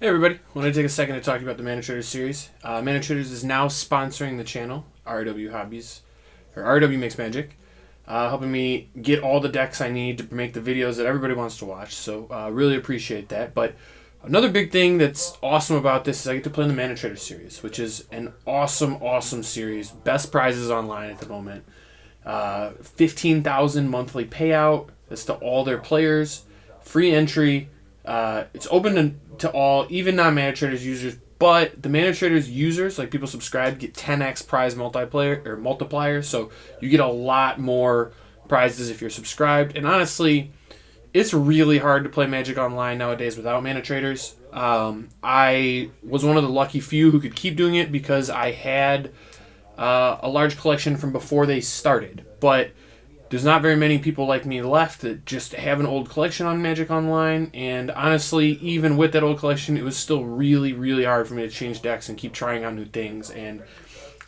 Hey everybody, I want to take a second to talk to you about the Mana Traders series. Mana Traders is now sponsoring the channel, RW Hobbies, or RW Makes Magic, helping me get all the decks I need to make the videos that everybody wants to watch, so really appreciate that. But another big thing that's awesome about this is I get to play in the Mana Traders series, which is an awesome series. Best prizes online at the moment. 15,000 monthly payout, that's to all their players, free entry. It's open to all, even non-Mana Traders users, but the Mana Traders users, like people subscribe, get 10x prize multiplier, so you get a lot more prizes if you're subscribed. And honestly, it's really hard to play Magic Online nowadays without Mana Traders. I was one of the lucky few who could keep doing it because I had a large collection from before they started, but there's not very many people like me left that just have an old collection on Magic Online, and honestly, even with that old collection, it was still really hard for me to change decks and keep trying out new things. And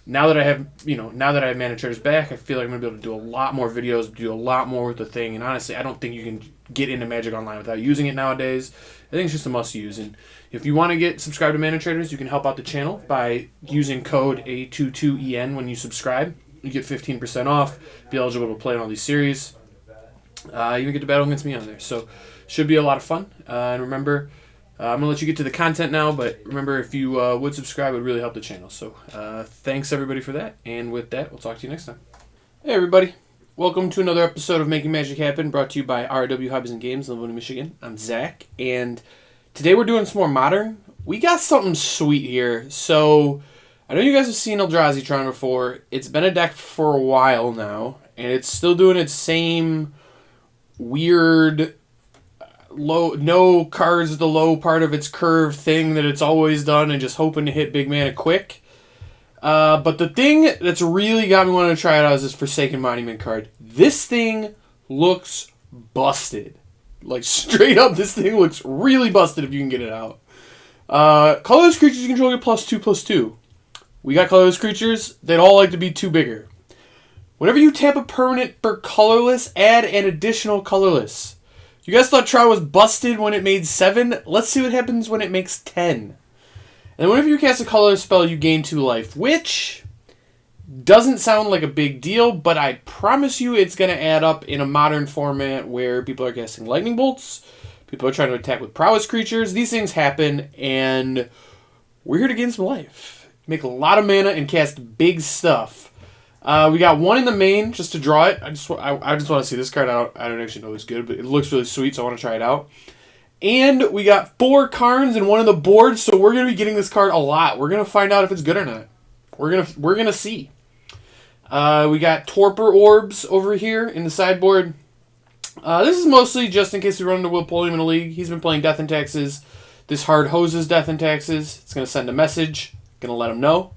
now that I have, Mana Traders back, I feel like I'm gonna be able to do a lot more videos, do a lot more with the thing. And honestly, I don't think you can get into Magic Online without using it nowadays. I think it's just a must-use. And if you want to get subscribed to Mana Traders, you can help out the channel by using code A22EN when you subscribe. You get 15% off, be eligible to play in all these series. Even get to battle against me on there. So, should be a lot of fun. And remember, I'm going to let you get to the content now, but remember, if you would subscribe, it would really help the channel. So, thanks everybody for that. And with that, we'll talk to you next time. Hey everybody. Welcome to another episode of Making Magic Happen, brought to you by RW Hobbies and Games in Livonia, Michigan. I'm Zach, and today we're doing some more Modern. We got something sweet here. So, I know you guys have seen Eldrazi Tron before. It's been a deck for a while now, and it's still doing its same weird no cards at the low part of its curve thing that it's always done and just hoping to hit big mana quick. But the thing that's really got me wanting to try it out is this Forsaken Monument card. This thing looks busted. Like, straight up, this thing looks really busted if you can get it out. Colorless creatures you control get +2/+2. We got colorless creatures. They'd all like to be 2 bigger. Whenever you tap a permanent for colorless, add an additional colorless. You guys thought Tron was busted when it made 7? Let's see what happens when it makes 10. And whenever you cast a colorless spell, you gain 2 life, which doesn't sound like a big deal, but I promise you it's going to add up in a modern format where people are casting lightning bolts, people are trying to attack with prowess creatures. These things happen, and we're here to gain some life. Make a lot of mana and cast big stuff. We got 1 in the main just to draw it. I just want to see this card. I don't actually know it's good, but it looks really sweet, so I want to try it out. And we got 4 Karns and 1 on the board, so we're going to be getting this card a lot. We're going to find out if it's good or not. We're gonna see. We got Torpor Orbs over here in the sideboard. This is mostly just in case we run into Will Pulliam in a league. He's been playing Death and Taxes. This hard hoses Death and Taxes. It's going to send a message. Gonna let him know.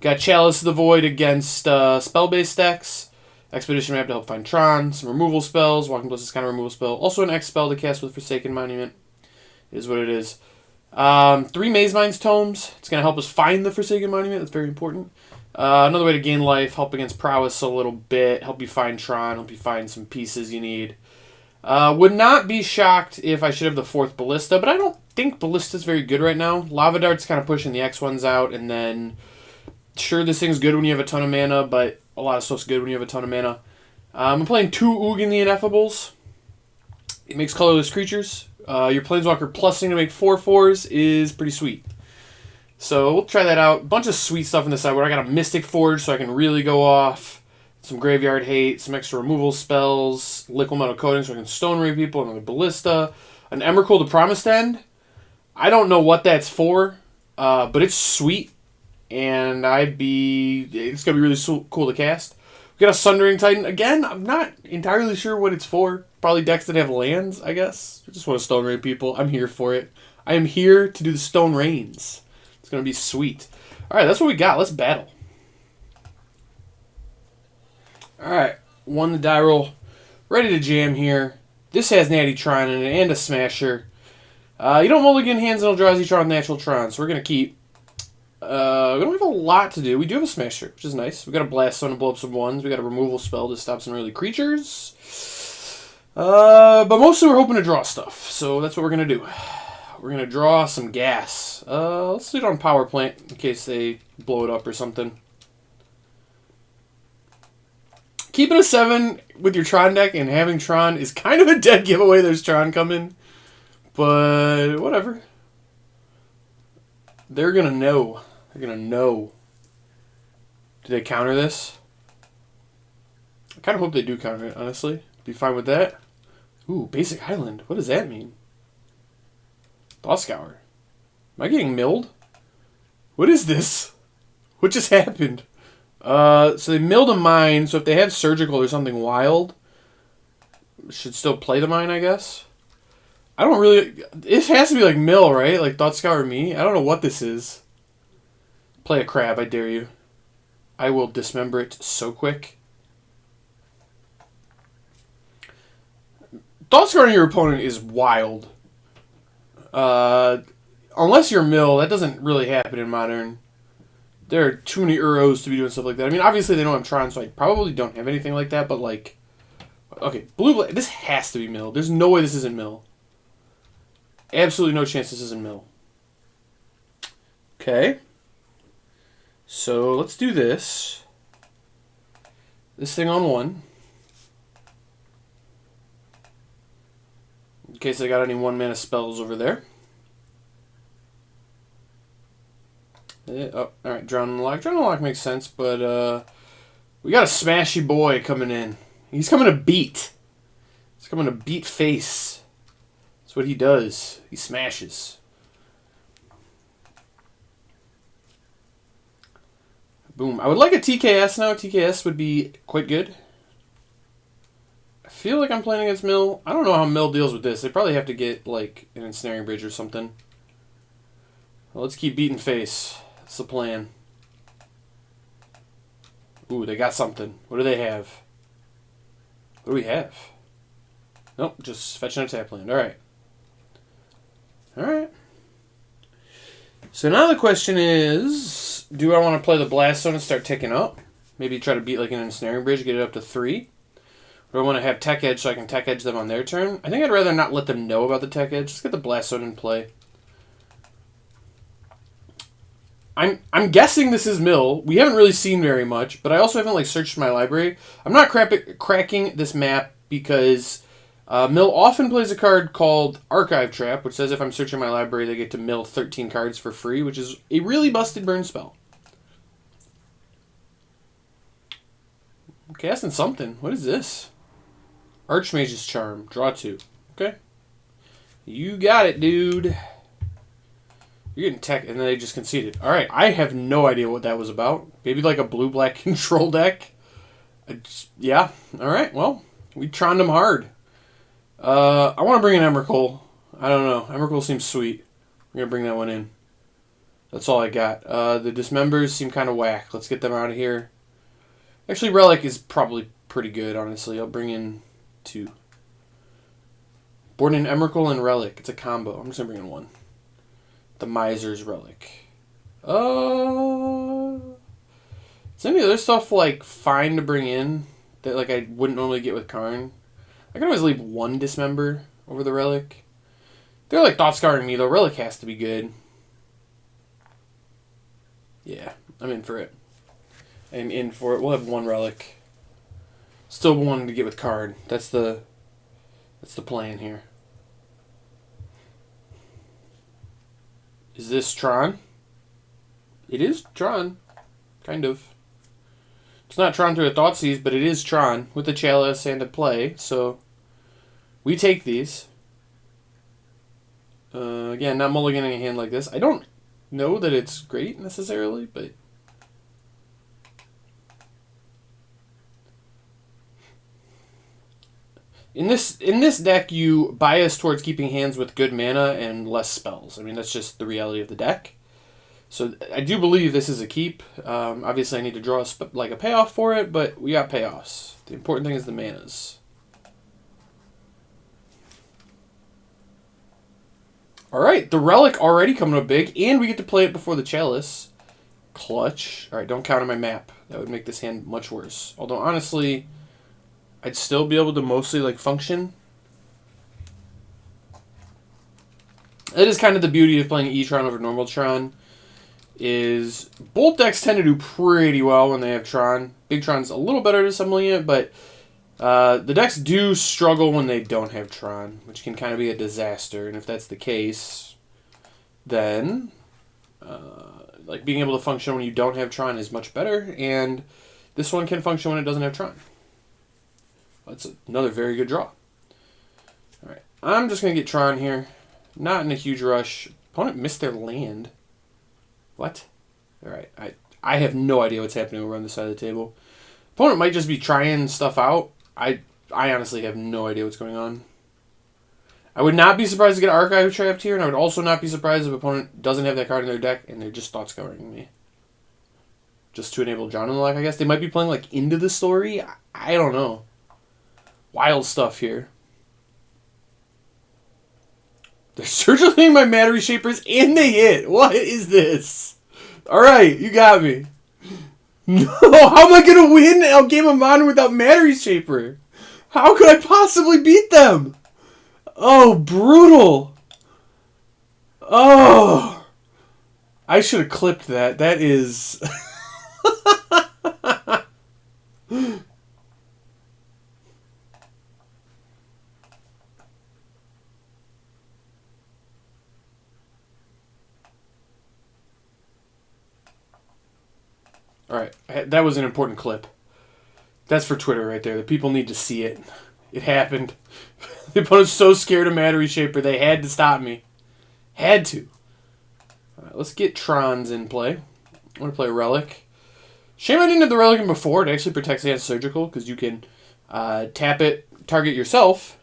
Got Chalice of the Void against spell-based decks. Expedition Map to help find Tron. Some removal spells. Walking Bliss is kind of a removal spell. Also an X spell to cast with Forsaken Monument. Is what it is. 3 Maze Minds Tomes. It's going to help us find the Forsaken Monument. That's very important. Another way to gain life. Help against Prowess a little bit. Help you find Tron. Help you find some pieces you need. Would not be shocked if I should have the 4th Ballista, but I don't think Ballista's very good right now. Lava Dart's kind of pushing the X1s out, and then, sure, this thing's good when you have a ton of mana, but a lot of stuff's good when you have a ton of mana. I'm playing 2 Ugin the Ineffables. It makes colorless creatures. Your Planeswalker plusing to make 4/4s is pretty sweet. So we'll try that out. Bunch of sweet stuff in the sideboard. I got a Mystic Forge, so I can really go off. Some Graveyard Hate, some extra removal spells, Liquid Metal Coating so I can Stone Ray people, another Ballista, an Emrakul to Promised End. I don't know what that's for, but it's sweet, and it's going to be really cool to cast. We got a Sundering Titan. Again, I'm not entirely sure what it's for. Probably decks that have lands, I guess. I just want to Stone Rain people. I'm here for it. I am here to do the Stone Rains. It's going to be sweet. All right, that's what we got. Let's battle. Alright, 1 the die roll. Ready to jam here. This has Natty Tron in it and a Smasher. You don't mulligan hands on Eldrazi Tron Natural Tron, so we're going to keep. We don't have a lot to do. We do have a Smasher, which is nice. We got a Blast Stone to blow up some 1s. We got a removal spell to stop some early creatures. But mostly we're hoping to draw stuff, so that's what we're going to do. we're going to draw some gas. Let's do it on power plant in case they blow it up or something. Keeping a 7 with your Tron deck and having Tron is kind of a dead giveaway. There's Tron coming. But whatever. They're going to know. They're going to know. Do they counter this? I kind of hope they do counter it, honestly. Be fine with that. Ooh, Basic Island. What does that mean? Thought Scour. Am I getting milled? What is this? What just happened? So they milled a mine, so if they have Surgical or something wild, should still play the mine, I guess. I don't really... It has to be like mill, right? Like Thought Scour me? I don't know what this is. Play a crab, I dare you. I will dismember it so quick. Thought Scouring your opponent is wild. Unless you're mill, that doesn't really happen in Modern. There are too many Uros to be doing stuff like that. I mean, obviously they don't have Tron, so I probably don't have anything like that, but like... Okay, blue... This has to be mill. There's no way this isn't mill. Absolutely no chance this isn't mill. Okay. So, let's do this. This thing on 1. In case I got any 1-mana spells over there. Oh, alright, Drown and Lock. Drown and Lock makes sense, but we got a smashy boy coming in. He's coming to beat. He's coming to beat face. That's what he does. He smashes. Boom. I would like a TKS now. TKS would be quite good. I feel like I'm playing against Mill. I don't know how Mill deals with this. They probably have to get, like, an Ensnaring Bridge or something. Well, let's keep beating face. That's the plan. Ooh, they got something. What do they have? What do we have? Nope, just fetching a tap land. Alright. Alright. So now the question is, do I want to play the Blast Zone and start ticking up? Maybe try to beat like an Ensnaring Bridge, get it up to 3? Or do I want to have Tech Edge so I can Tech Edge them on their turn? I think I'd rather not let them know about the Tech Edge. Just get the Blast Zone in play. I'm guessing this is Mill. We haven't really seen very much, but I also haven't like searched my library. I'm not cracking this map because Mill often plays a card called Archive Trap, which says if I'm searching my library, they get to mill 13 cards for free, which is a really busted burn spell. I'm casting something. What is this? Archmage's Charm. Draw 2. Okay. You got it, dude. You're getting tech, and then they just conceded. Alright, I have no idea what that was about. Maybe like a blue-black control deck? Yeah, alright, well, we troned them hard. I want to bring in Emrakul. I don't know. Emrakul seems sweet. We're going to bring that one in. That's all I got. The Dismembers seem kind of whack. Let's get them out of here. Actually, Relic is probably pretty good, honestly. I'll bring in 2. Born in Emrakul and Relic. It's a combo. I'm just going to bring in 1. The Miser's Relic. Is any other stuff, like, fine to bring in that, like, I wouldn't normally get with Karn? I can always leave 1 Dismember over the Relic. They're, like, Thought Scouring me, though. Relic has to be good. Yeah, I'm in for it. I'm in for it. We'll have 1 Relic. Still 1 to get with Karn. That's the plan here. Is this Tron? It is Tron. Kind of. It's not Tron through a Thoughtseize, but it is Tron with a Chalice and a play, so we take these. Again, not mulliganing a hand like this. I don't know that it's great necessarily, but in this deck, you bias towards keeping hands with good mana and less spells. I mean, that's just the reality of the deck. So I do believe this is a keep. Obviously, I need to draw a payoff for it, but we got payoffs. The important thing is the manas. All right, the Relic already coming up big, and we get to play it before the Chalice. Clutch. All right, don't count on my map. That would make this hand much worse. Although, honestly, I'd still be able to mostly, like, function. That is kind of the beauty of playing Etron over normal Tron, is both decks tend to do pretty well when they have Tron. Big Tron's a little better at assembling it, but the decks do struggle when they don't have Tron, which can kind of be a disaster. And if that's the case, then like being able to function when you don't have Tron is much better, and this one can function when it doesn't have Tron. That's another very good draw. Alright, I'm just going to get Tron here. Not in a huge rush. Opponent missed their land. What? Alright, I have no idea what's happening over on this side of the table. Opponent might just be trying stuff out. I honestly have no idea what's going on. I would not be surprised to get Archive trapped here, and I would also not be surprised if opponent doesn't have that card in their deck and they're just thought scouring me. Just to enable John Unlock, I guess. They might be playing like into the story. I don't know. Wild stuff here. They're surgically my Matter Reshapers and they hit. What is this? Alright, you got me. No, how am I going to win a game of Modern without Matter Reshaper? How could I possibly beat them? Oh, brutal. Oh. I should have clipped that. That is... Alright, that was an important clip. That's for Twitter right there. The people need to see it. It happened. The opponent's so scared of Matter Reshaper, they had to stop me. Had to. Alright, let's get Trons in play. I'm going to play a Relic. Shame I didn't have the Relic in before. It actually protects against Surgical, because you can tap it, target yourself.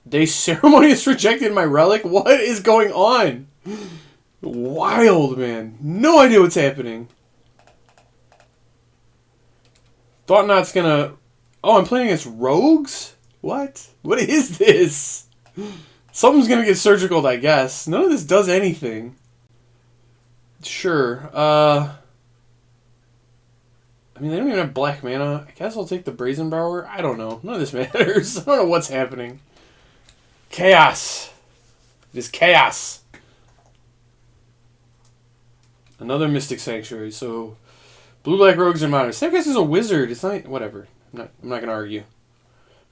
They Ceremonious rejected my Relic? What is going on? Wild, man. No idea what's happening. Thought Knot's gonna... Oh, I'm playing against Rogues? What? What is this? Something's gonna get surgical, I guess. None of this does anything. Sure. I mean, they don't even have black mana. I guess I'll take the Brazen Borrower. I don't know. None of this matters. I don't know what's happening. Chaos. It is chaos. Another Mystic Sanctuary. So, blue-black Rogues and Modern. Snapcast is a wizard. It's not... Whatever. I'm not going to argue.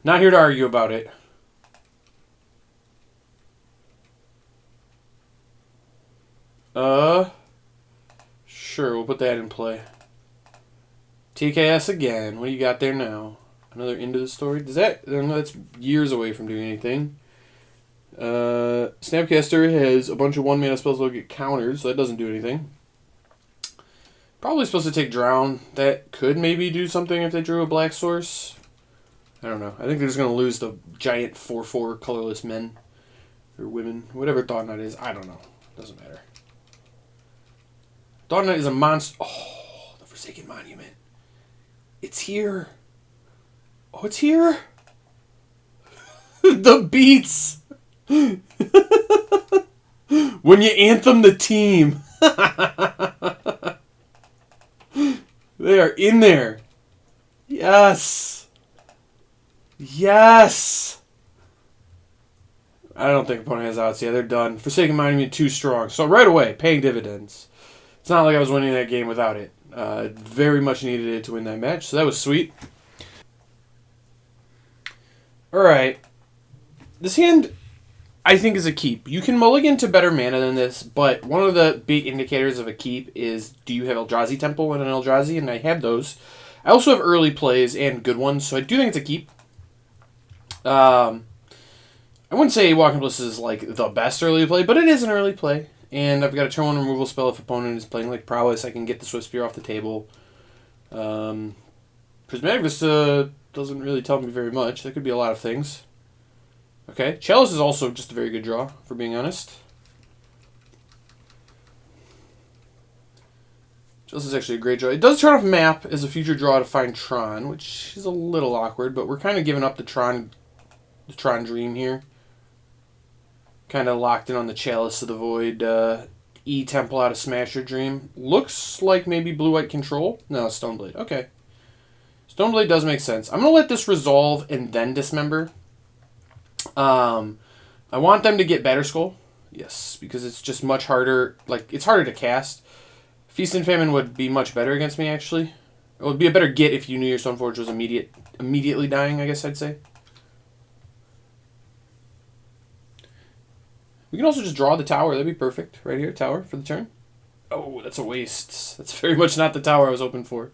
Not here to argue about it. Sure, we'll put that in play. TKS again. What do you got there now? Another Into the Story? Does that... No, that's years away from doing anything. Snapcaster has a bunch of 1-mana spells that will get counters, so that doesn't do anything. Probably supposed to take Drown. That could maybe do something if they drew a black source. I don't know. I think they're just going to lose the giant 4/4 colorless men. Or women. Whatever Thought Knot is. I don't know. Doesn't matter. Thought Knot is a monster. Oh, the Forsaken Monument. It's here. Oh, it's here. The beats. When you anthem the team. They are in there. Yes. Yes. I don't think opponent has outs. Yeah, they're done. Forsaken Monument too strong. So right away, paying dividends. It's not like I was winning that game without it. Very much needed it to win that match, so that was sweet. Alright. This hand, I think, is a keep. You can mulligan to better mana than this, but one of the big indicators of a keep is, do you have Eldrazi Temple and an Eldrazi? And I have those. I also have early plays and good ones, so I do think it's a keep. I wouldn't say Walking Bliss is like the best early play, but it is an early play. And I've got a turn 1 removal spell if opponent is playing like Prowess. I can get the Swift Spear off the table. Prismatic Vista doesn't really tell me very much. That could be a lot of things. Okay, Chalice is also just a very good draw, for being honest. Chalice is actually a great draw. It does turn off Map as a future draw to find Tron, which is a little awkward, but we're kind of giving up the Tron dream here. Kind of locked in on the Chalice of the Void. E-Temple out of Smasher Dream. Looks like maybe blue-white control. No, Stoneblade. Okay. Stoneblade does make sense. I'm going to let this resolve and then dismember. I want them to get Batterskull. Yes, because it's just much harder. Like, it's harder to cast. Feast and Famine would be much better against me, actually. It would be a better get if you knew your Stoneforge was immediately dying, I guess I'd say. We can also just draw the tower. That'd be perfect. Right here, tower for the turn. Oh, that's a waste. That's very much not the tower I was hoping for.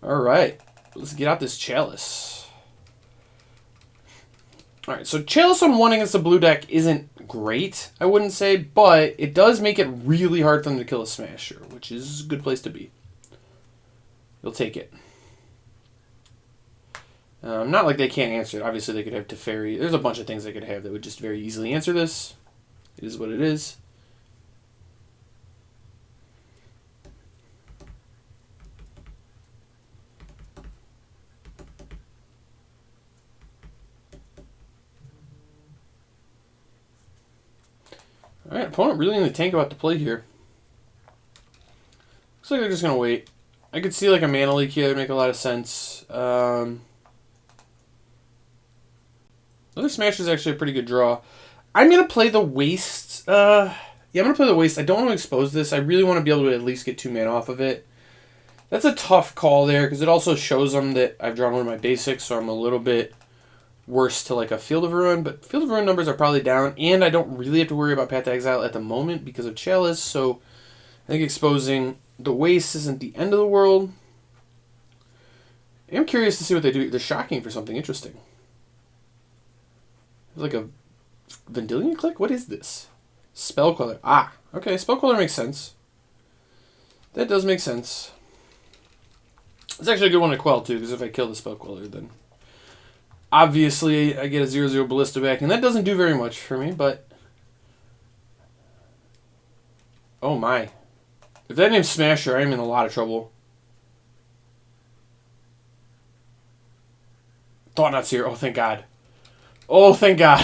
Alright. Let's get out this Chalice. Alright, so Chalice on 1 against the blue deck isn't great, I wouldn't say, but it does make it really hard for them to kill a Smasher, which is a good place to be. You'll take it. Not like they can't answer it. Obviously, they could have Teferi. There's a bunch of things they could have that would just very easily answer this. It is what it is. Alright, opponent really in the tank about to play here. Looks like they're just going to wait. I could see like a mana leak here. That would make a lot of sense. Another Smash is actually a pretty good draw. I'm going to play the Waste. Yeah, I'm going to play the Waste. I don't want to expose this. I really want to be able to at least get 2 mana off of it. That's a tough call there because it also shows them that I've drawn one of my basics, so I'm a little bit worse to like a Field of Ruin, but Field of Ruin numbers are probably down, and I don't really have to worry about Path to Exile at the moment because of Chalice, so I think exposing the Waste isn't the end of the world. I'm curious to see what they do. They're shocking for something interesting. Like a Vendilion Click? What is this? Spellqueller. Ah, okay, Spellqueller makes sense. That does make sense. It's actually a good one to quell, too, because if I kill the Spellqueller, then obviously I get a 0/0 Ballista back, and that doesn't do very much for me, but oh my. If that name's Smasher, I'm in a lot of trouble. Thought Knot's here. Oh, thank God. Oh, thank God.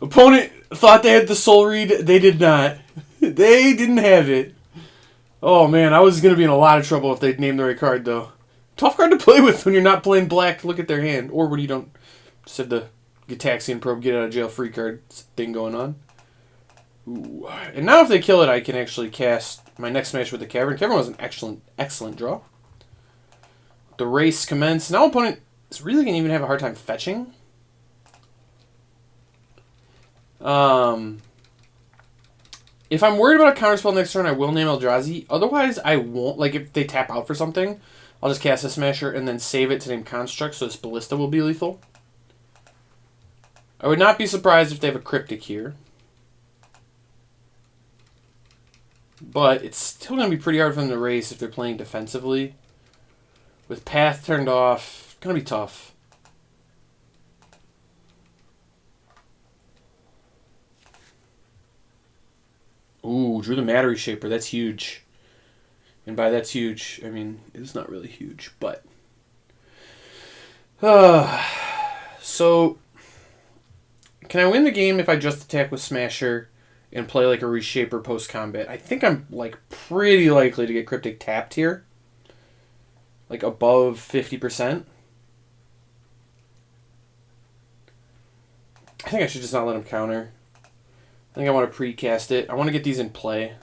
Opponent thought they had the Soul Read. They did not. They didn't have it. Oh, man. I was going to be in a lot of trouble if they'd named the right card, though. Tough card to play with when you're not playing black to look at their hand. Or when you don't just have the Gitaxian Probe get out of jail free card thing going on. Ooh. And now if they kill it, I can actually cast my next Smash with the Cavern. Cavern was an excellent draw. The race commenced. Now opponent is really going to even have a hard time fetching. If I'm worried about a counterspell next turn, I will name Eldrazi. Otherwise, I won't. Like, if they tap out for something, I'll just cast a Smasher and then save it to name Construct, so this Ballista will be lethal. I would not be surprised if they have a Cryptic here. But it's still going to be pretty hard for them to race if they're playing defensively. With Path turned off, it's going to be tough. Ooh, drew the Matter Shaper. That's huge. And by that's huge, I mean, it's not really huge, but... So, can I win the game if I just attack with Smasher and play like a Reshaper post-combat? I think I'm like pretty likely to get Cryptic tapped here. Like above 50%. I think I should just not let him counter. I think I want to precast it. I want to get these in play.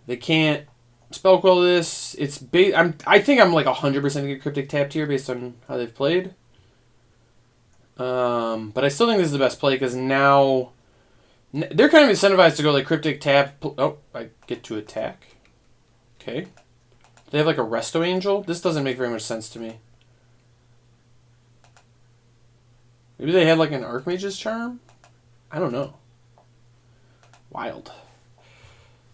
They can't spellquell this. It's I think I'm like 100% gonna get Cryptic tapped here based on how they've played. But I still think this is the best play because now they're kind of incentivized to go like Cryptic tap. Oh, I get to attack. Okay. They have like a Resto Angel. This doesn't make very much sense to me. Maybe they had like an Archmage's Charm? I don't know. Wild.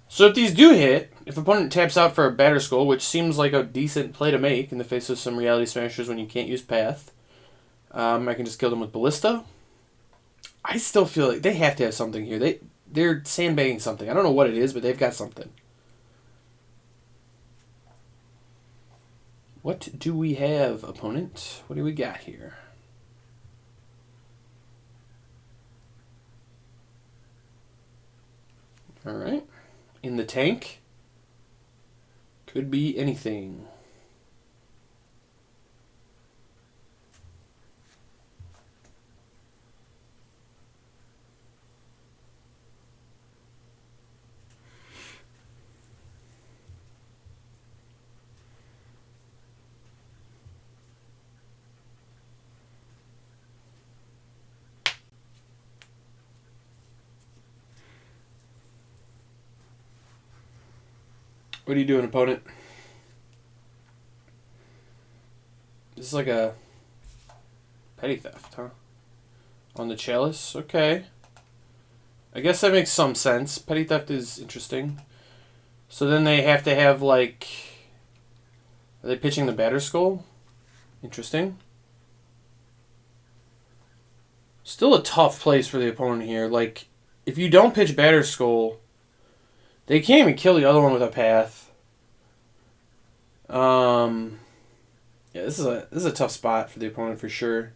So if these do hit, if opponent taps out for a Batterskull, which seems like a decent play to make in the face of some Reality Smashers when you can't use Path, I can just kill them with Ballista. I still feel like they have to have something here. They're sandbagging something. I don't know what it is, but they've got something. What do we have, opponent? What do we got here? All right. in the tank. Could be anything. What are you doing, opponent? This is like a petty theft, huh? On the chalice? Okay. I guess that makes some sense. Petty theft is interesting. So then they have to have, like... Are they pitching the batter skull? Interesting. Still a tough place for the opponent here. Like, if you don't pitch batter skull, they can't even kill the other one with a path. Yeah, this is a tough spot for the opponent for sure.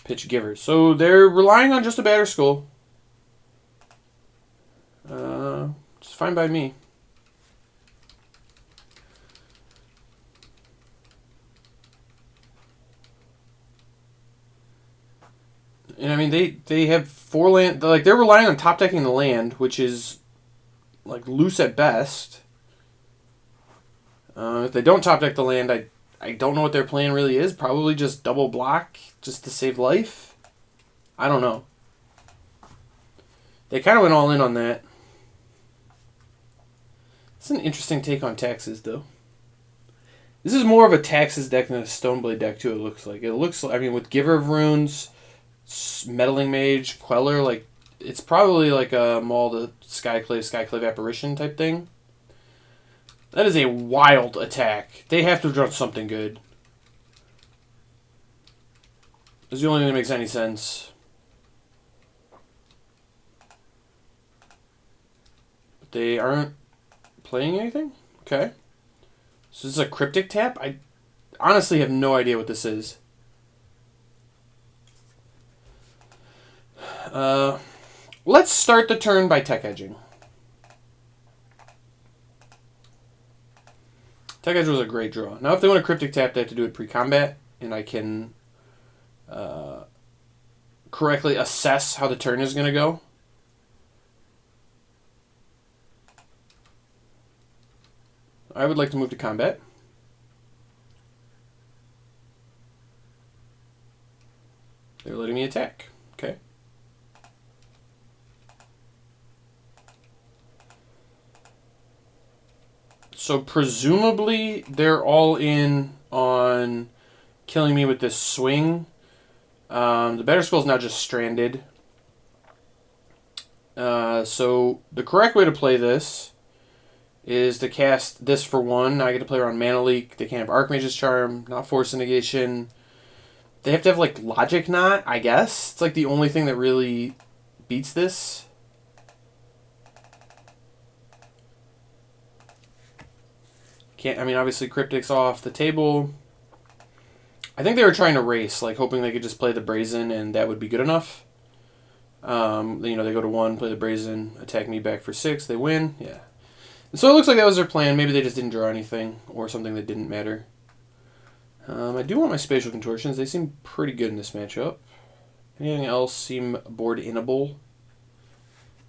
Pitch giver. So they're relying on just a batter skull. Just fine by me. And I mean, they have 4 land. Like, they're relying on top decking the land, which is like loose at best. If they don't top deck the land, I don't know what their plan really is. Probably just double block just to save life. I don't know. They kind of went all in on that. It's an interesting take on taxes, though. This is more of a taxes deck than a Stoneblade deck, too, it looks like. It looks like, I mean, with Giver of Runes, Meddling Mage, Queller, like, it's probably like a Maul to Skyclave Apparition type thing. That is a wild attack. They have to have drawn something good. It's the only thing that makes any sense. But they aren't playing anything? Okay. So this is a Cryptic tap? I honestly have no idea what this is. Let's start the turn by tech edging. Tech edge was a great draw. Now if they want a Cryptic tap, they have to do it pre-combat, and I can correctly assess how the turn is going to go. I would like to move to combat. They're letting me attack. Okay. So presumably they're all in on killing me with this swing. The Better Skull is now just stranded. So the correct way to play this is to cast this for 1. Now I get to play around Mana Leak. They can't have Archmage's Charm, not Force Negation. They have to have, like, Logic Knot, I guess. It's, like, the only thing that really beats this. I mean, obviously, Cryptic's off the table. I think they were trying to race, like, hoping they could just play the Brazen, and that would be good enough. They go to 1, play the Brazen, attack me back for 6, they win. Yeah. So it looks like that was their plan. Maybe they just didn't draw anything, or something that didn't matter. I do want my Spatial Contortions. They seem pretty good in this matchup. Anything else seem board-inable?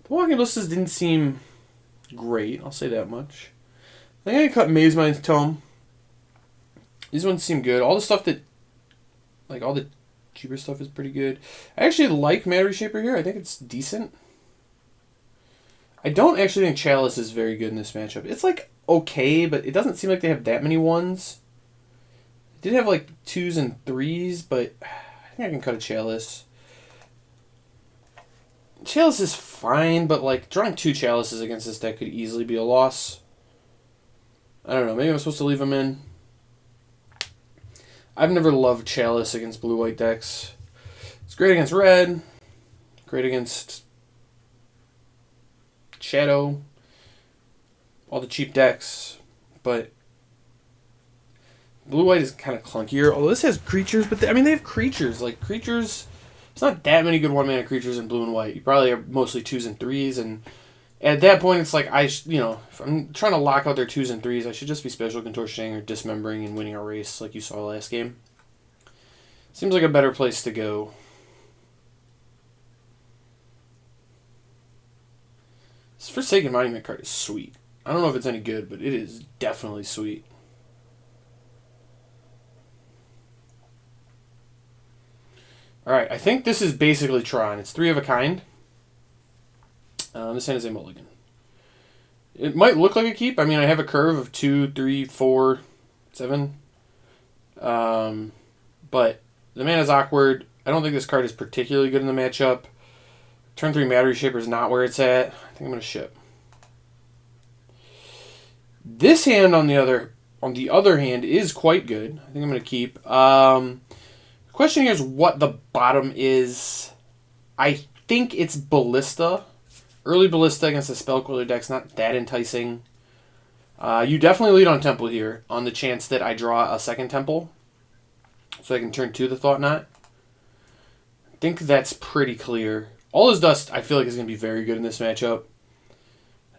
The Walking Ballistas didn't seem great, I'll say that much. I think I cut Mazemind's Tome. These ones seem good. All the stuff that, like, all the cheaper stuff is pretty good. I actually like Mana Reshaper here. I think it's decent. I don't actually think Chalice is very good in this matchup. It's, like, okay, but it doesn't seem like they have that many ones. They did have, like, 2s and 3s, but I think I can cut a Chalice. Chalice is fine, but, like, drawing 2 Chalices against this deck could easily be a loss. I don't know. Maybe I'm supposed to leave them in. I've never loved Chalice against blue-white decks. It's great against red. Great against Shadow. All the cheap decks. But blue-white is kind of clunkier. Although this has creatures, but they have creatures. Like, creatures It's not that many good 1-mana creatures in blue and white. You probably are mostly 2s and 3s, and at that point, it's like, if I'm trying to lock out their 2s and 3s, I should just be Spatial Contortioning or Dismembering and winning a race like you saw last game. Seems like a better place to go. This Forsaken Monument card is sweet. I don't know if it's any good, but it is definitely sweet. Alright, I think this is basically Tron. It's 3 of a kind. This hand is a mulligan. It might look like a keep. I mean, I have a curve of 2, 3, 4, 7. But the mana is awkward. I don't think this card is particularly good in the matchup. Turn 3 Matter Shaper is not where it's at. I think I'm going to ship. This hand, on the other hand, is quite good. I think I'm going to keep. The question here is what the bottom is. I think it's Ballista. Early Ballista against the Spellquiller deck's not that enticing. You definitely lead on Temple here on the chance that I draw a second Temple. So I can turn 2 the Thought Knot. I think that's pretty clear. All Is Dust, I feel like, is going to be very good in this matchup.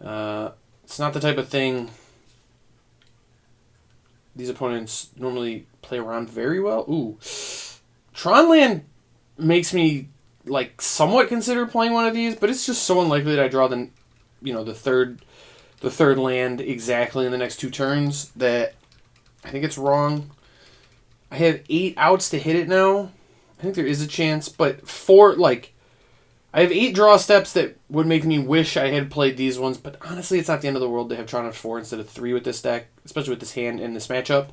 It's not the type of thing these opponents normally play around very well. Ooh. Tronland makes me somewhat consider playing one of these, but it's just so unlikely that I draw the third land exactly in the next 2 turns that I think it's wrong. I have 8 outs to hit it now. I think there is a chance, but I have 8 draw steps that would make me wish I had played these ones, but honestly, it's not the end of the world to have Tron at 4 instead of 3 with this deck, especially with this hand in this matchup.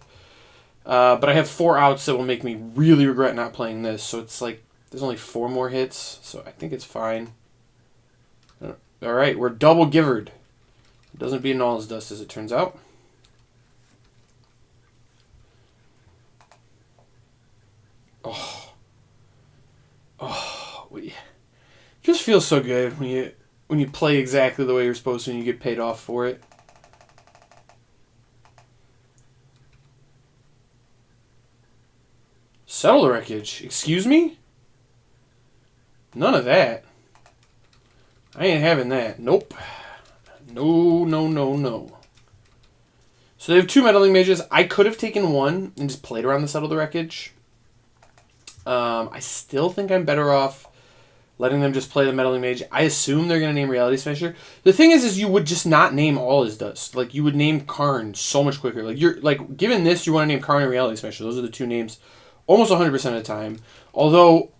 But I have 4 outs that will make me really regret not playing this, so it's like there's only 4 more hits, so I think it's fine. Alright, we're double givered. It doesn't beat an All Is Dust, as it turns out. Just feels so good when you play exactly the way you're supposed to and you get paid off for it. Settle the Wreckage. Excuse me? None of that. I ain't having that. Nope. No, no, no, no. So they have 2 Meddling Mages. I could have taken 1 and just played around the Settle the Wreckage. I still think I'm better off letting them just play the Meddling Mage. I assume they're going to name Reality Smasher. The thing is you would just not name All Is Dust. You would name Karn so much quicker. Given this, you want to name Karn and Reality Smasher. Those are the 2 names almost 100% of the time. Although,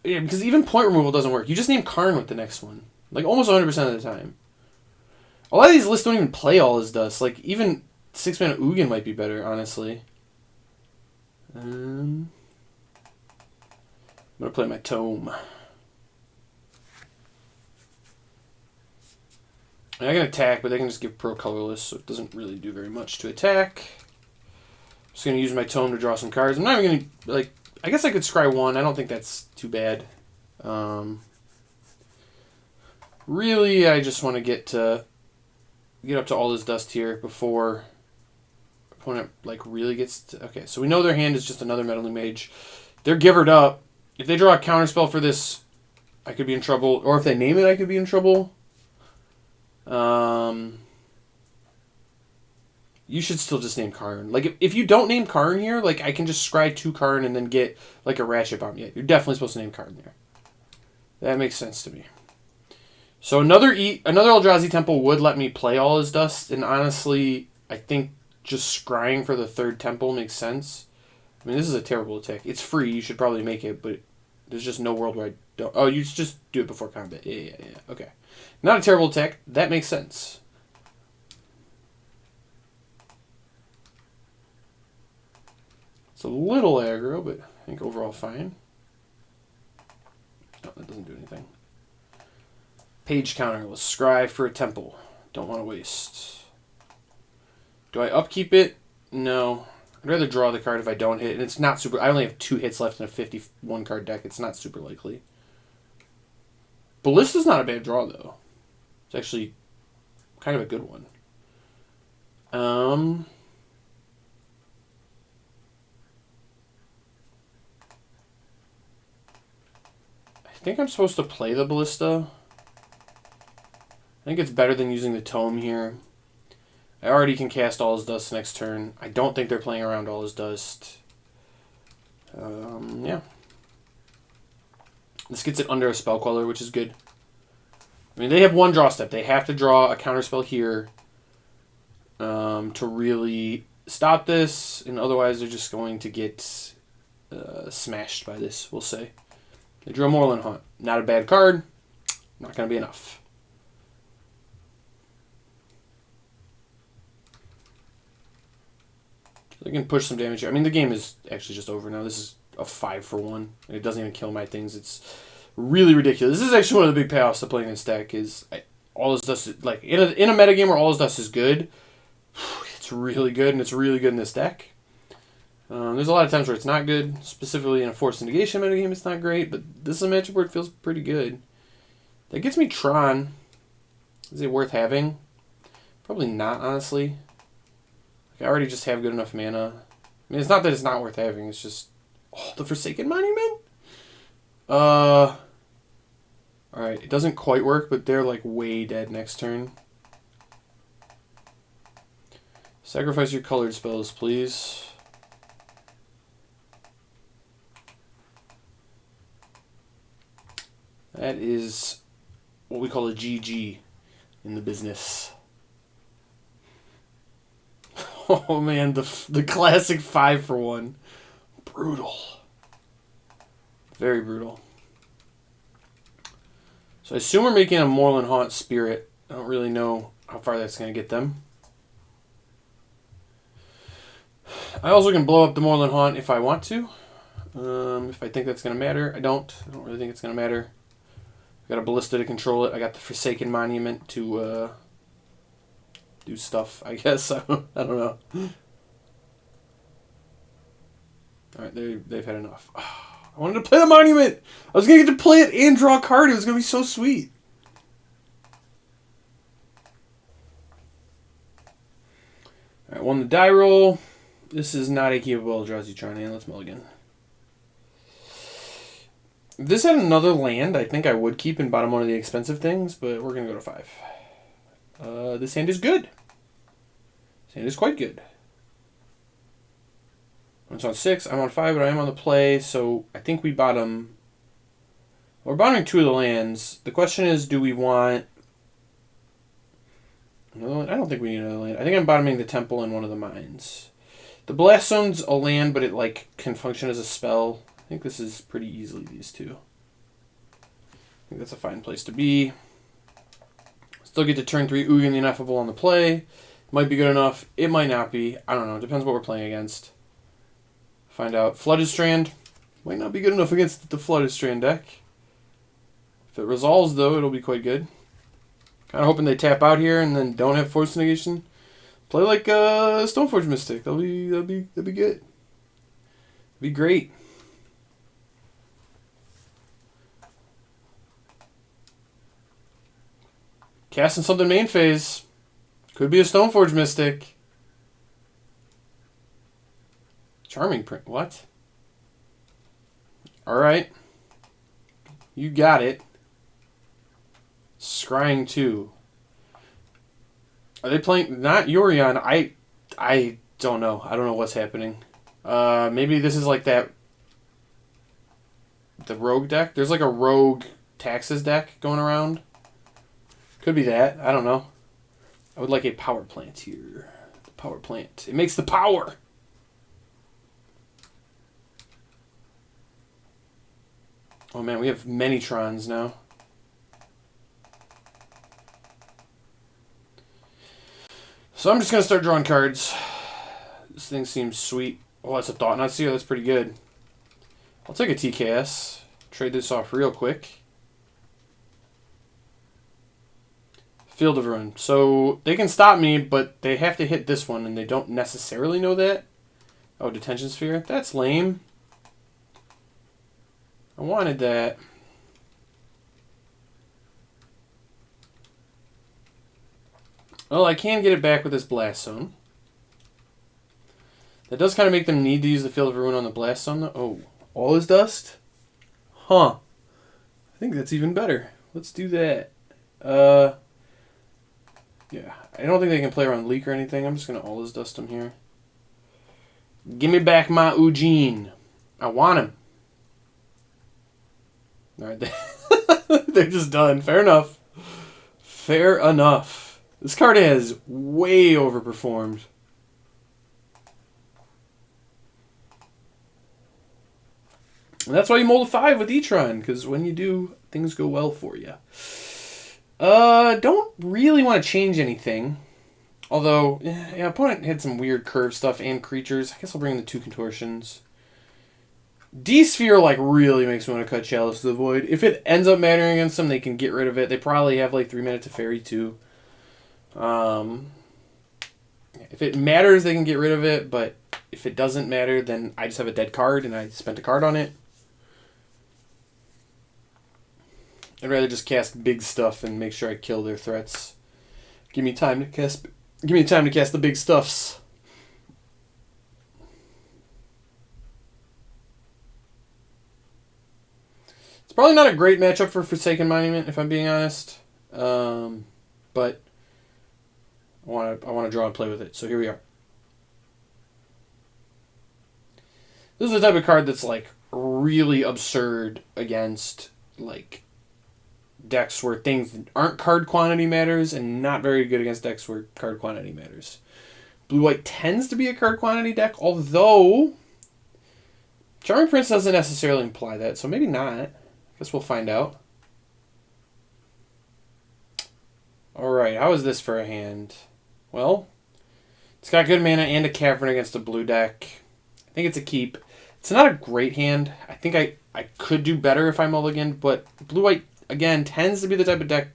because even Point Removal doesn't work. You just name Karn with the next one. Almost 100% of the time. A lot of these lists don't even play All Is Dust. Even 6-mana Ugin might be better, honestly. I'm going to play my Tome. I can attack, but they can just give Pro Colorless, so it doesn't really do very much to attack. I'm just going to use my Tome to draw some cards. I'm not even going to, I guess I could scry 1. I don't think that's too bad. Really, I just want to get up to All Is Dust here before opponent, really gets to... Okay, so we know their hand is just another Meddling Mage. They're givered up. If they draw a counterspell for this, I could be in trouble. Or if they name it, I could be in trouble. You should still just name Karn. If you don't name Karn here, I can just scry 2 Karn and then get, a Ratchet Bomb. Yeah, you're definitely supposed to name Karn there. That makes sense to me. So another Eldrazi Temple would let me play All Is Dust, and honestly, I think just scrying for the 3rd Temple makes sense. I mean, this is a terrible attack. It's free. You should probably make it, but there's just no world where I don't... Oh, you just do it before combat. Yeah. Okay. Not a terrible attack. That makes sense. It's a little aggro, but I think overall fine. No, that doesn't do anything. Page counter. Let's scry for a Temple. Don't want to waste. Do I upkeep it? No. I'd rather draw the card if I don't hit. And it's not super... I only have 2 hits left in a 51 card deck. It's not super likely. Ballista's not a bad draw, though. It's actually kind of a good one. think I'm supposed to play the Ballista. I think it's better than using the Tome here. I already can cast All His Dust next turn. I don't think they're playing around All His Dust. Yeah. This gets it under a Spell Queller, which is good. I mean, they have one draw step. They have to draw a counterspell here to really stop this, and otherwise they're just going to get smashed by this, we'll say. They drew a Moorland Haunt. Not a bad card. Not going to be enough. They can push some damage here. I mean, the game is actually just over now. This is a 5-for-1. It doesn't even kill my things. It's really ridiculous. This is actually one of the big payoffs to playing this deck. Is All His Dust is, like in a metagame where All His Dust is good. It's really good, and it's really good in this deck. There's a lot of times where it's not good. Specifically in a Forced Negation metagame, it's not great. But this is a matchup where it feels pretty good. That gets me Tron. Is it worth having? Probably not, honestly. I already just have good enough mana. I mean, it's not that it's not worth having. It's just... Oh, the Forsaken Monument? Alright, it doesn't quite work, but they're like way dead next turn. Sacrifice your colored spells, please. That is what we call a GG in the business. Oh man, the classic 5-for-1. Brutal. Very brutal. So I assume we're making a Moorland Haunt Spirit. I don't really know how far that's going to get them. I also can blow up the Moorland Haunt if I want to. If I think that's going to matter. I don't really think it's going to matter. I got a Ballista to control it. I got the Forsaken Monument to... do stuff, I guess. I don't know. Alright, they've had enough. I wanted to play the Monument! I was going to get to play it and draw a card. It was going to be so sweet. Alright, won the die roll. This is not a keepable Eldrazi Tron hand. Let's mulligan. If this had another land, I think I would keep in bottom one of the expensive things, but we're going to go to 5. This hand is good. This hand is quite good. It's on 6. I'm on 5, but I am on the play, so I think we bottom... We're bottoming 2 of the lands. The question is, do we want... another land? I don't think we need another land. I think I'm bottoming the Temple and one of the Mines. The Blast Zone's a land, but it like can function as a spell. I think this is pretty easily these two. I think that's a fine place to be. Still get to turn 3 Ugin the Ineffable on the play. Might be good enough. It might not be. I don't know. It depends what we're playing against. Find out. Flooded Strand. Might not be good enough against the Flooded Strand deck. If it resolves, though, it'll be quite good. Kind of hoping they tap out here and then don't have Force Negation. Play like Stoneforge Mystic. That'll be good. Be great. Casting something main phase. Could be a Stoneforge Mystic. Charming Print. What? Alright. You got it. Scrying 2. Are they playing... Not Yorion. I don't know. I don't know what's happening. Maybe this is like that... The Rogue deck? There's like a Rogue Taxes deck going around. Could be that. I don't know. I would like a power plant here. The power plant. It makes the power. Oh man, we have many Trons now. So I'm just going to start drawing cards. This thing seems sweet. Oh, that's a Thought Knot Seer. That's pretty good. I'll take a TKS. Trade this off real quick. Field of Ruin. So they can stop me, but they have to hit this one, and they don't necessarily know that. Oh, Detention Sphere. That's lame. I wanted that. Well, I can get it back with this Blast Zone. That does kind of make them need to use the Field of Ruin on the Blast Zone, though. Oh, All His Dust? Huh. I think that's even better. Let's do that. Yeah, I don't think they can play around leak or anything. I'm just going to all his dust him here. Give me back my Ujin. I want him. Alright, they're just done. Fair enough. Fair enough. This card has way overperformed. And that's why you mold a 5 with Etron, because when you do, things go well for you. Don't really want to change anything. Although, yeah, opponent had some weird curve stuff and creatures. I guess I'll bring in the 2 contortions. D-Sphere, like, really makes me want to cut Chalice to the Void. If it ends up mattering against them, they can get rid of it. They probably have, like, 3 minutes to Fairy, too. If it matters, they can get rid of it, but if it doesn't matter, then I just have a dead card, and I spent a card on it. I'd rather just cast big stuff and make sure I kill their threats. Give me time to cast the big stuffs. It's probably not a great matchup for Forsaken Monument, if I'm being honest. But I want to draw and play with it. So here we are. This is the type of card that's like really absurd against like decks where things aren't card quantity matters, and not very good against decks where card quantity matters. Blue-white tends to be a card quantity deck, although Charming Prince doesn't necessarily imply that, so maybe not. I guess we'll find out. Alright, how is this for a hand? Well, it's got good mana and a Cavern against a blue deck. I think it's a keep. It's not a great hand. I think I could do better if I mulligan, but blue-white, again, tends to be the type of deck.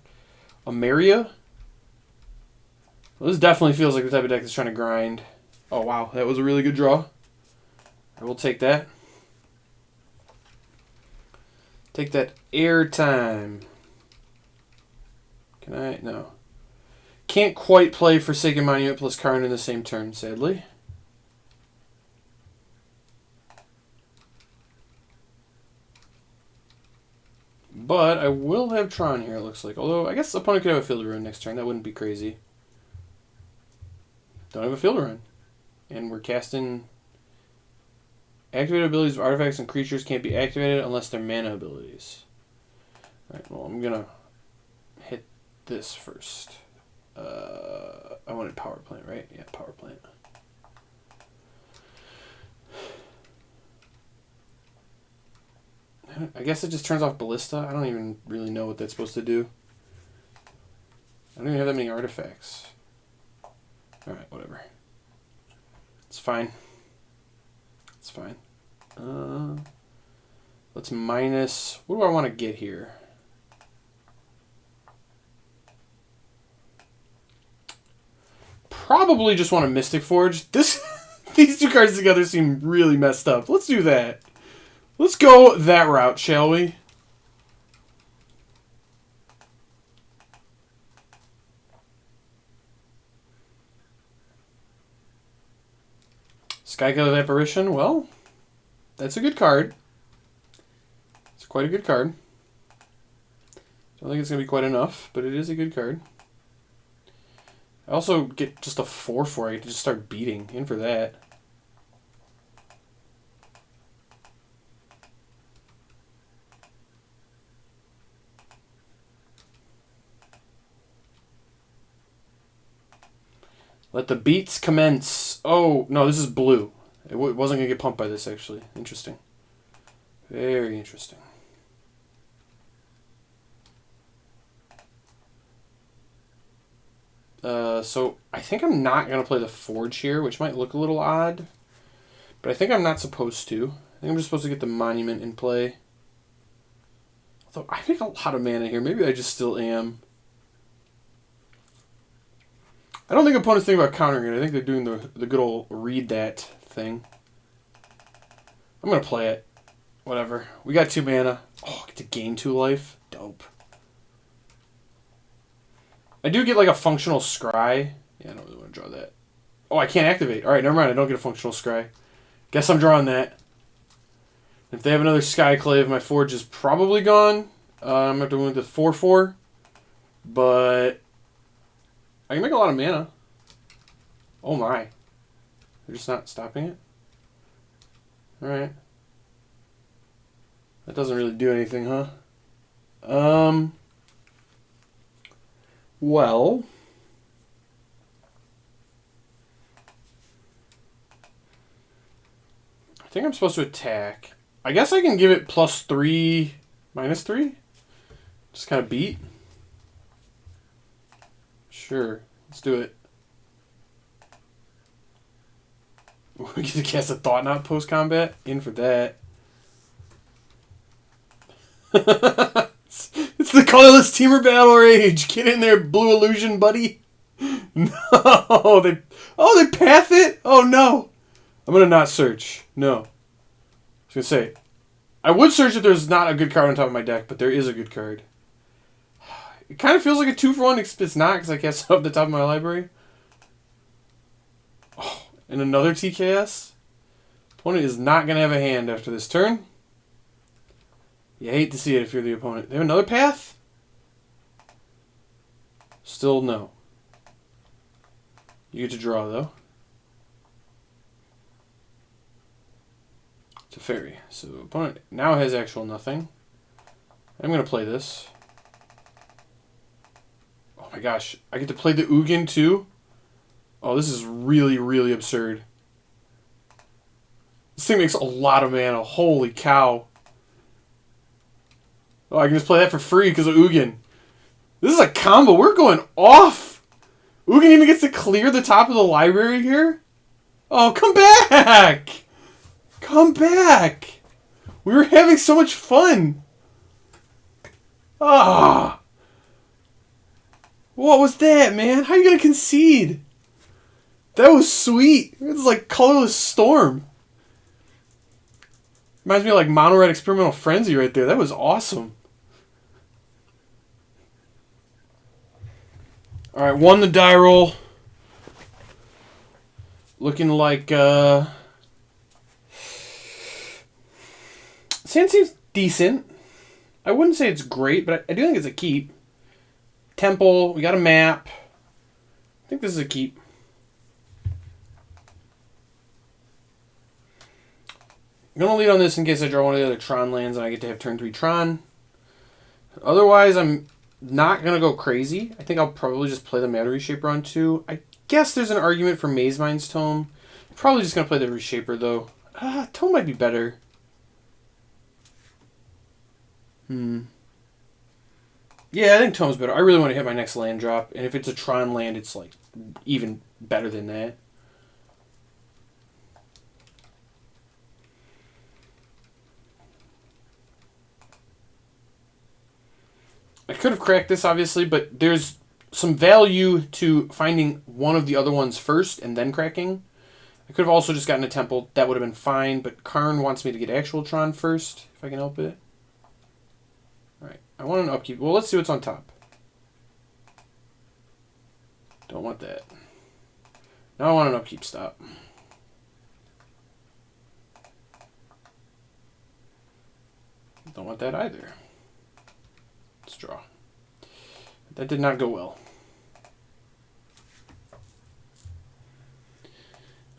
Ameria? Well, this definitely feels like the type of deck that's trying to grind. Oh, wow. That was a really good draw. I will take that. Take that airtime. Can I? No. Can't quite play Forsaken Monument plus Karn in the same turn, sadly. But I will have Tron here, it looks like. Although, I guess the opponent could have a Field Run next turn. That wouldn't be crazy. Don't have a Field Run. And we're casting... Activated abilities of artifacts and creatures can't be activated unless they're mana abilities. Alright, well, I'm going to hit this first. I wanted Power Plant, right? Yeah, Power Plant. I guess it just turns off Ballista. I don't even really know what that's supposed to do. I don't even have that many artifacts. Alright, whatever. It's fine. It's fine. Let's minus... What do I want to get here? Probably just want a Mystic Forge. These two cards together seem really messed up. Let's do that. Let's go that route, shall we? Skyclave Apparition, well, that's a good card. It's quite a good card. Don't think it's going to be quite enough, but it is a good card. I also get just a 4 for it to just start beating. In for that. Let the beats commence. Oh, no, this is blue. It wasn't going to get pumped by this, actually. Interesting. Very interesting. So I think I'm not going to play the Forge here, which might look a little odd. But I think I'm not supposed to. I think I'm just supposed to get the Monument in play. Although I make a lot of mana here. Maybe I just still am. I don't think opponents think about countering it. I think they're doing the good old read that thing. I'm going to play it. Whatever. We got 2 mana. Oh, I get to gain 2 life. Dope. I do get like a functional scry. Yeah, I don't really want to draw that. Oh, I can't activate. Alright, never mind. I don't get a functional scry. Guess I'm drawing that. If they have another Skyclave, my Forge is probably gone. I'm going to go with the 4/4. But I can make a lot of mana. Oh my. They're just not stopping it? Alright. That doesn't really do anything, huh? Well. I think I'm supposed to attack. I guess I can give it +3, -3? Just kind of beat. Sure. Let's do it. We get to cast a Thought Knot post-combat? In for that. It's the colorless Teamer Battle Rage. Get in there, Blue Illusion buddy. No, they path it? Oh no. I'm gonna not search. No. I was gonna say, I would search if there's not a good card on top of my deck, but there is a good card. It kind of feels like a 2-for-1, except it's not because I cast it off the top of my library. Oh, and another TKS? Opponent is not gonna have a hand after this turn. You hate to see it if you're the opponent. They have another path? Still no. You get to draw, though. It's a fairy. So opponent now has actual nothing. I'm going to play this. Oh my gosh. I get to play the Ugin, too? Oh, this is really, really absurd. This thing makes a lot of mana. Holy cow. Oh, I can just play that for free because of Ugin. This is a combo. We're going off. Ugin even gets to clear the top of the library here. Oh, come back. Come back. We were having so much fun. Ah. What was that, man? How are you going to concede? That was sweet. It was like Colorless Storm. Reminds me of like Mono Red Experimental Frenzy right there. That was awesome. Alright, won the die roll. Looking like, Sand seems decent. I wouldn't say it's great, but I do think it's a keep. Temple, we got a map. I think this is a keep. I'm going to lead on this in case I draw one of the other Tron lands and I get to have turn 3 Tron. Otherwise, I'm not going to go crazy. I think I'll probably just play the Matter Reshaper on 2. I guess there's an argument for Maze Mind's Tome. I'm probably just going to play the Reshaper, though. Tome might be better. Yeah, I think Tome's better. I really want to hit my next land drop. And if it's a Tron land, it's like even better than that. I could have cracked this, obviously, but there's some value to finding one of the other ones first and then cracking. I could have also just gotten a Temple. That would have been fine, but Karn wants me to get actual Tron first, if I can help it. Alright, I want an upkeep. Well, let's see what's on top. Don't want that. Now I want an upkeep stop. Don't want that either. Let's draw. That did not go well.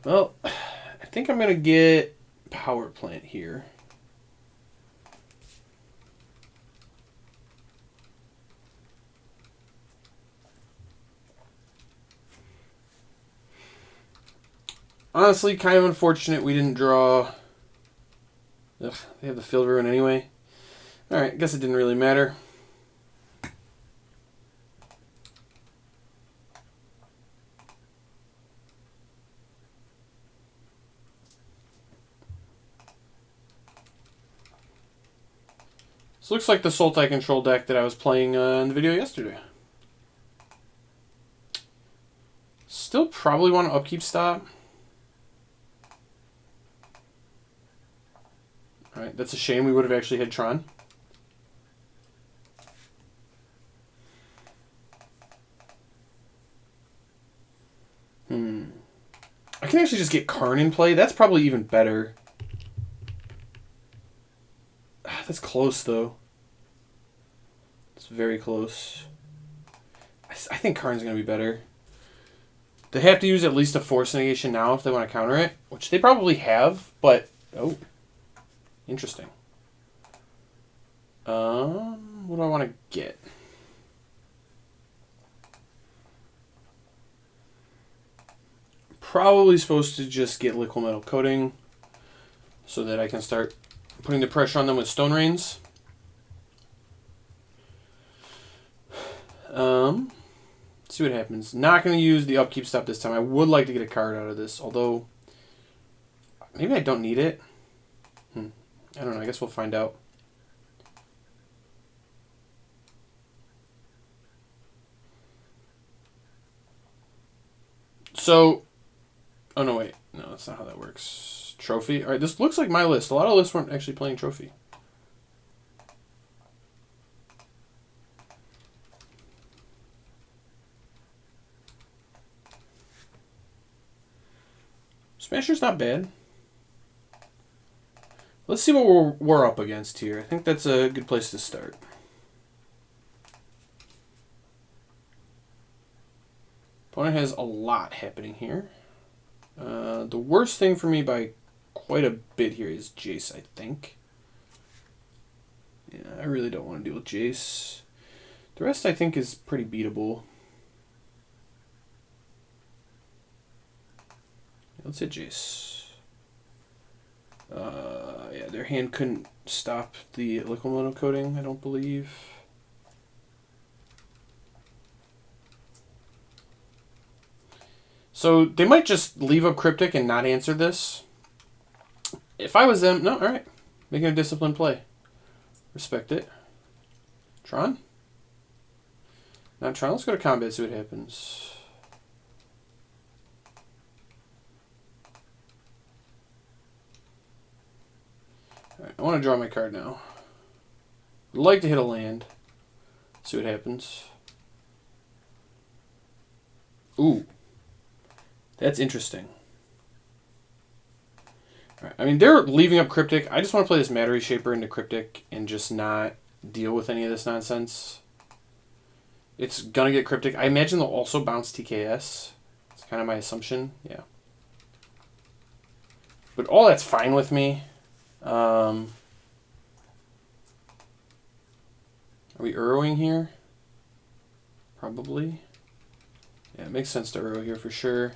Well, I think I'm going to get Power Plant here. Honestly, kind of unfortunate we didn't draw. Ugh, they have the Field Ruin anyway. Alright, guess it didn't really matter. This looks like the Sultai control deck that I was playing in the video yesterday. Still probably want to upkeep stop. Alright, that's a shame. We would have actually had Tron. I can actually just get Karn in play. That's probably even better. That's close, though. very close. I think Karn's going to be better. They have to use at least a Force Negation now if they want to counter it, which they probably have, but... Oh. Interesting. What do I want to get? Probably supposed to just get Liquid Metal Coating so that I can start putting the pressure on them with Stone Rains. See what happens. Not going to use the upkeep stop this time. I would like to get a card out of this, although maybe I don't need it. I don't know. I guess we'll find out. So, oh no, wait. No, that's not how that works. Trophy. All right, this looks like my list. A lot of lists weren't actually playing Trophy. Smasher's not bad. Let's see what we're up against here. I think that's a good place to start. Opponent has a lot happening here. The worst thing for me by quite a bit here is Jace, I think. Yeah, I really don't want to deal with Jace. The rest I think is pretty beatable. Let's hit Jace. Yeah, their hand couldn't stop the Liquid Metal Coating, I don't believe. So they might just leave up Cryptic and not answer this. If I was them, no, alright. Making a disciplined play. Respect it. Tron? Not Tron. Let's go to combat, see what happens. Alright, I want to draw my card now. I'd like to hit a land. See what happens. Ooh. That's interesting. All right. I mean, they're leaving up Cryptic. I just want to play this Matter Reshaper into Cryptic and just not deal with any of this nonsense. It's going to get Cryptic. I imagine they'll also bounce TKS. It's kind of my assumption. Yeah. But all that's fine with me. Are we Urowing here? Probably. Yeah, it makes sense to Uro here for sure.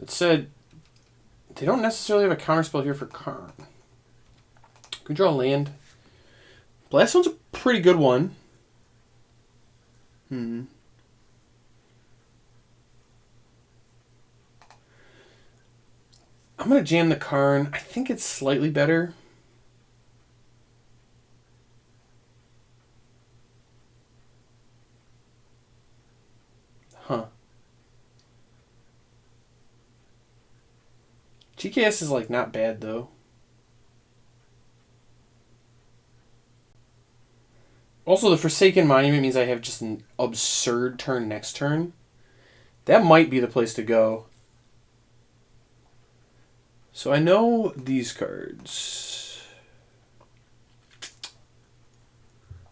It said they don't necessarily have a counterspell here for Karn. Can we draw a land? Blast Stone's a pretty good one. I'm going to jam the Karn. I think it's slightly better. Huh. TKS is like not bad though. Also, the Forsaken Monument means I have just an absurd turn next turn. That might be the place to go. So I know these cards.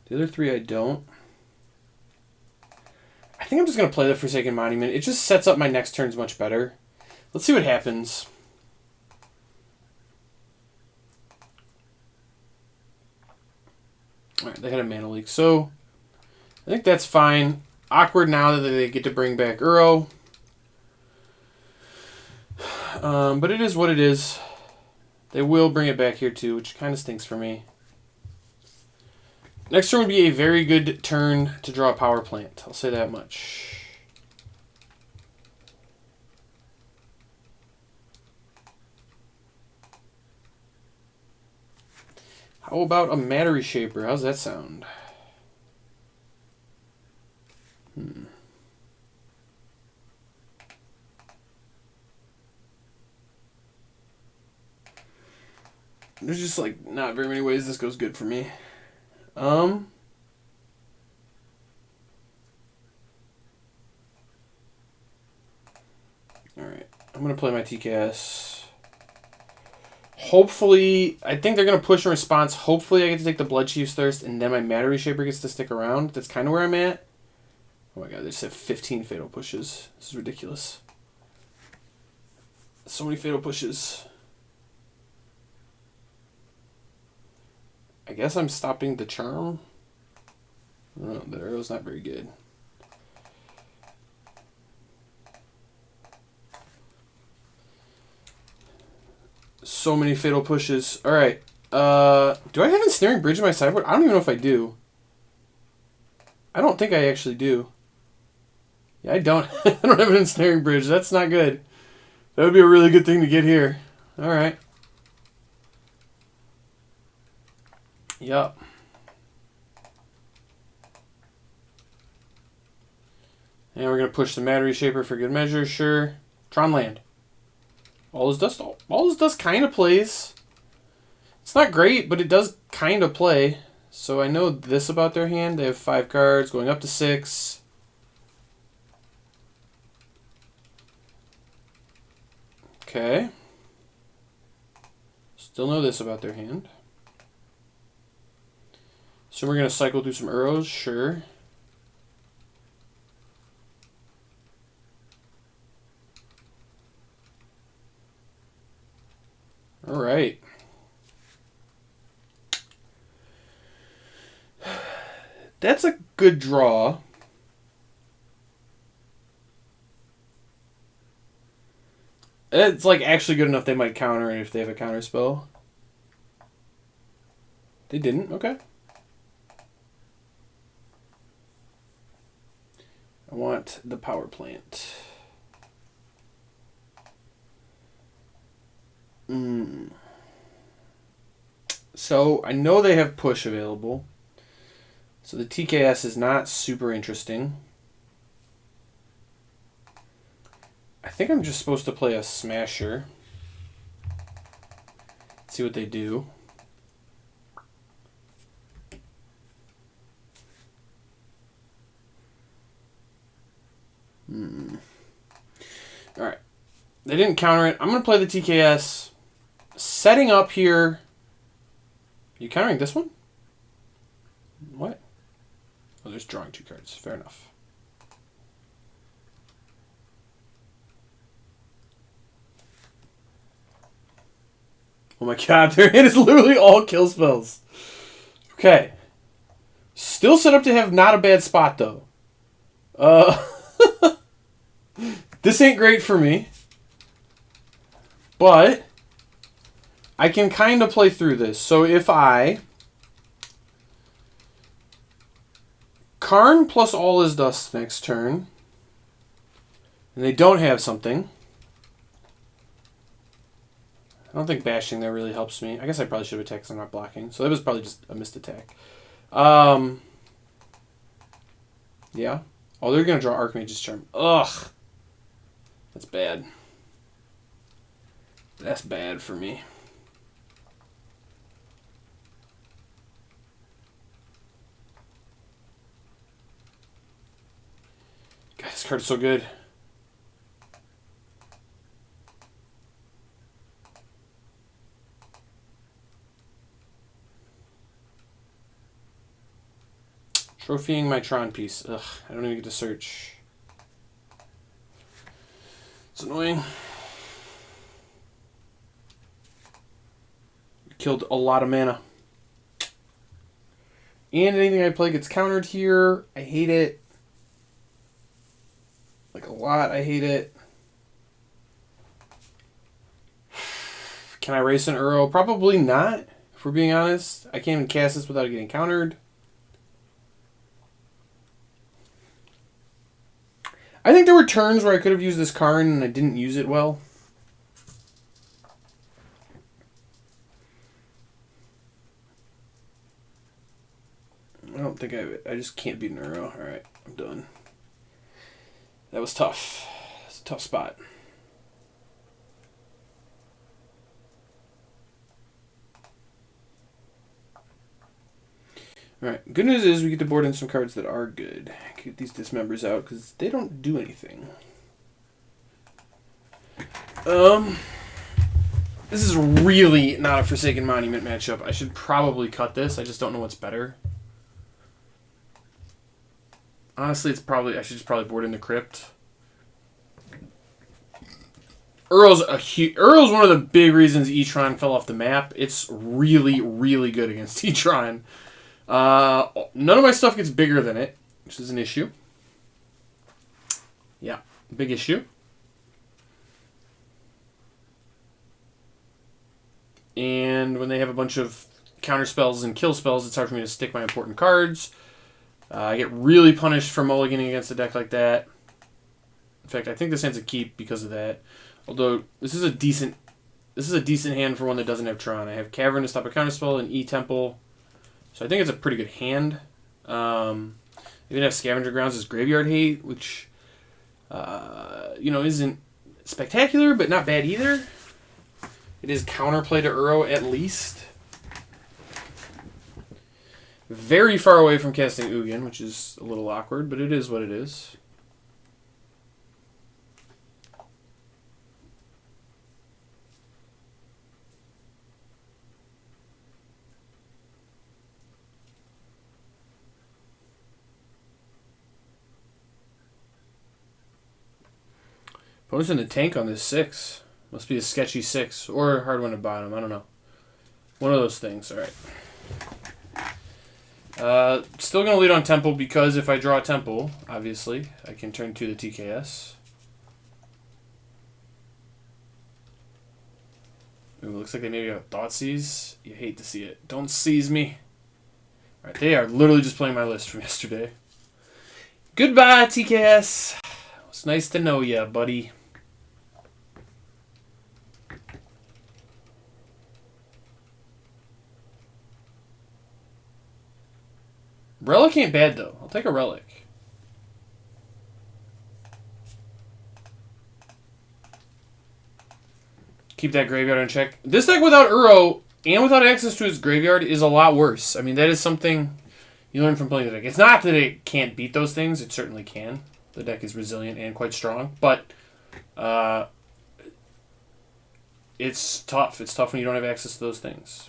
The other three I don't. I think I'm just going to play the Forsaken Monument. It just sets up my next turns much better. Let's see what happens. Alright, they had a mana leak. So, I think that's fine. Awkward now that they get to bring back Uro. But it is what it is. They will bring it back here too, which kind of stinks for me. Next turn would be a very good turn to draw a power plant. I'll say that much. How about a Matter Reshaper? How's that sound? There's just like not very many ways this goes good for me. Alright, I'm gonna play my TKS. Hopefully, I think they're going to push in response. Hopefully, I get to take the Blood Chief's Thirst, and then my Matter Reshaper gets to stick around. That's kind of where I'm at. Oh my god, they just have 15 Fatal Pushes. This is ridiculous. So many Fatal Pushes. I guess I'm stopping the Charm. Oh, the arrow's not very good. So many Fatal Pushes. Alright. Do I have Ensnaring Bridge in my sideboard? I don't even know if I do. I don't think I actually do. Yeah, I don't. I don't have an Ensnaring Bridge. That's not good. That would be a really good thing to get here. Alright. Yup. And we're going to push the Matter Reshaper for good measure. Sure. Tron land. All Is Dust. All Is Dust kind of plays. It's not great, but it does kind of play. So I know this about their hand. They have 5 cards, going up to 6. Okay. Still know this about their hand. So we're going to cycle through some arrows. Sure. All right. That's a good draw. It's like actually good enough they might counter it if they have a counter spell. They didn't? Okay. I want the power plant. So I know they have push available. So the TKS is not super interesting. I think I'm just supposed to play a Smasher. See what they do. Alright. They didn't counter it. I'm going to play the TKS. Setting up here. Are you countering this one? What? Oh, there's drawing 2 cards. Fair enough. Oh my god, their hand is literally all kill spells. Okay. Still set up to have not a bad spot, though. This ain't great for me. But I can kind of play through this. So if I Karn plus All Is Dust next turn, and they don't have something, I don't think bashing there really helps me. I guess I probably should have attacked because I'm not blocking. So that was probably just a missed attack. Yeah. Oh, they're going to draw Archmage's Charm. Ugh. That's bad. That's bad for me. God, this card is so good. Trophying my Tron piece. Ugh, I don't even get to search. It's annoying. Killed a lot of mana. And anything I play gets countered here. I hate it. Like a lot, I hate it. Can I race an Uro? Probably not, if we're being honest. I can't even cast this without getting countered. I think there were turns where I could have used this Karn and I didn't use it well. I don't think I just can't beat an Uro. Alright, I'm done. That was tough. It's a tough spot. Alright, good news is we get to board in some cards that are good. Get these dismembers out because they don't do anything. This is really not a Forsaken Monument matchup. I should probably cut this. I just don't know what's better. Honestly, it's probably I should just probably board in the Crypt. Earl's one of the big reasons Etron fell off the map. It's really, really good against Etron. None of my stuff gets bigger than it, which is an issue. Yeah, big issue. And when they have a bunch of counter spells and kill spells, it's hard for me to stick my important cards. I get really punished for mulliganing against a deck like that. In fact, I think this hand's a keep because of that. Although this is a decent hand for one that doesn't have Tron. I have Cavern to stop a counterspell and E-Temple, so I think it's a pretty good hand. Even have Scavenger Grounds as Graveyard Hate, which isn't spectacular, but not bad either. It is counterplay to Uro at least. Very far away from casting Ugin, which is a little awkward, but it is what it is. Opponent's in the tank on this 6. Must be a sketchy 6 or a hard one to bottom. I don't know. One of those things. All right. Still going to lead on Temple because if I draw a Temple, obviously, I can turn to the TKS. Ooh, looks like they maybe got Thoughtseizes. You hate to see it. Don't seize me. All right, they are literally just playing my list from yesterday. Goodbye, TKS. It's nice to know ya, buddy. Relic ain't bad, though. I'll take a Relic. Keep that graveyard in check. This deck without Uro and without access to his graveyard is a lot worse. I mean, that is something you learn from playing the deck. It's not that it can't beat those things. It certainly can. The deck is resilient and quite strong. But it's tough. It's tough when you don't have access to those things.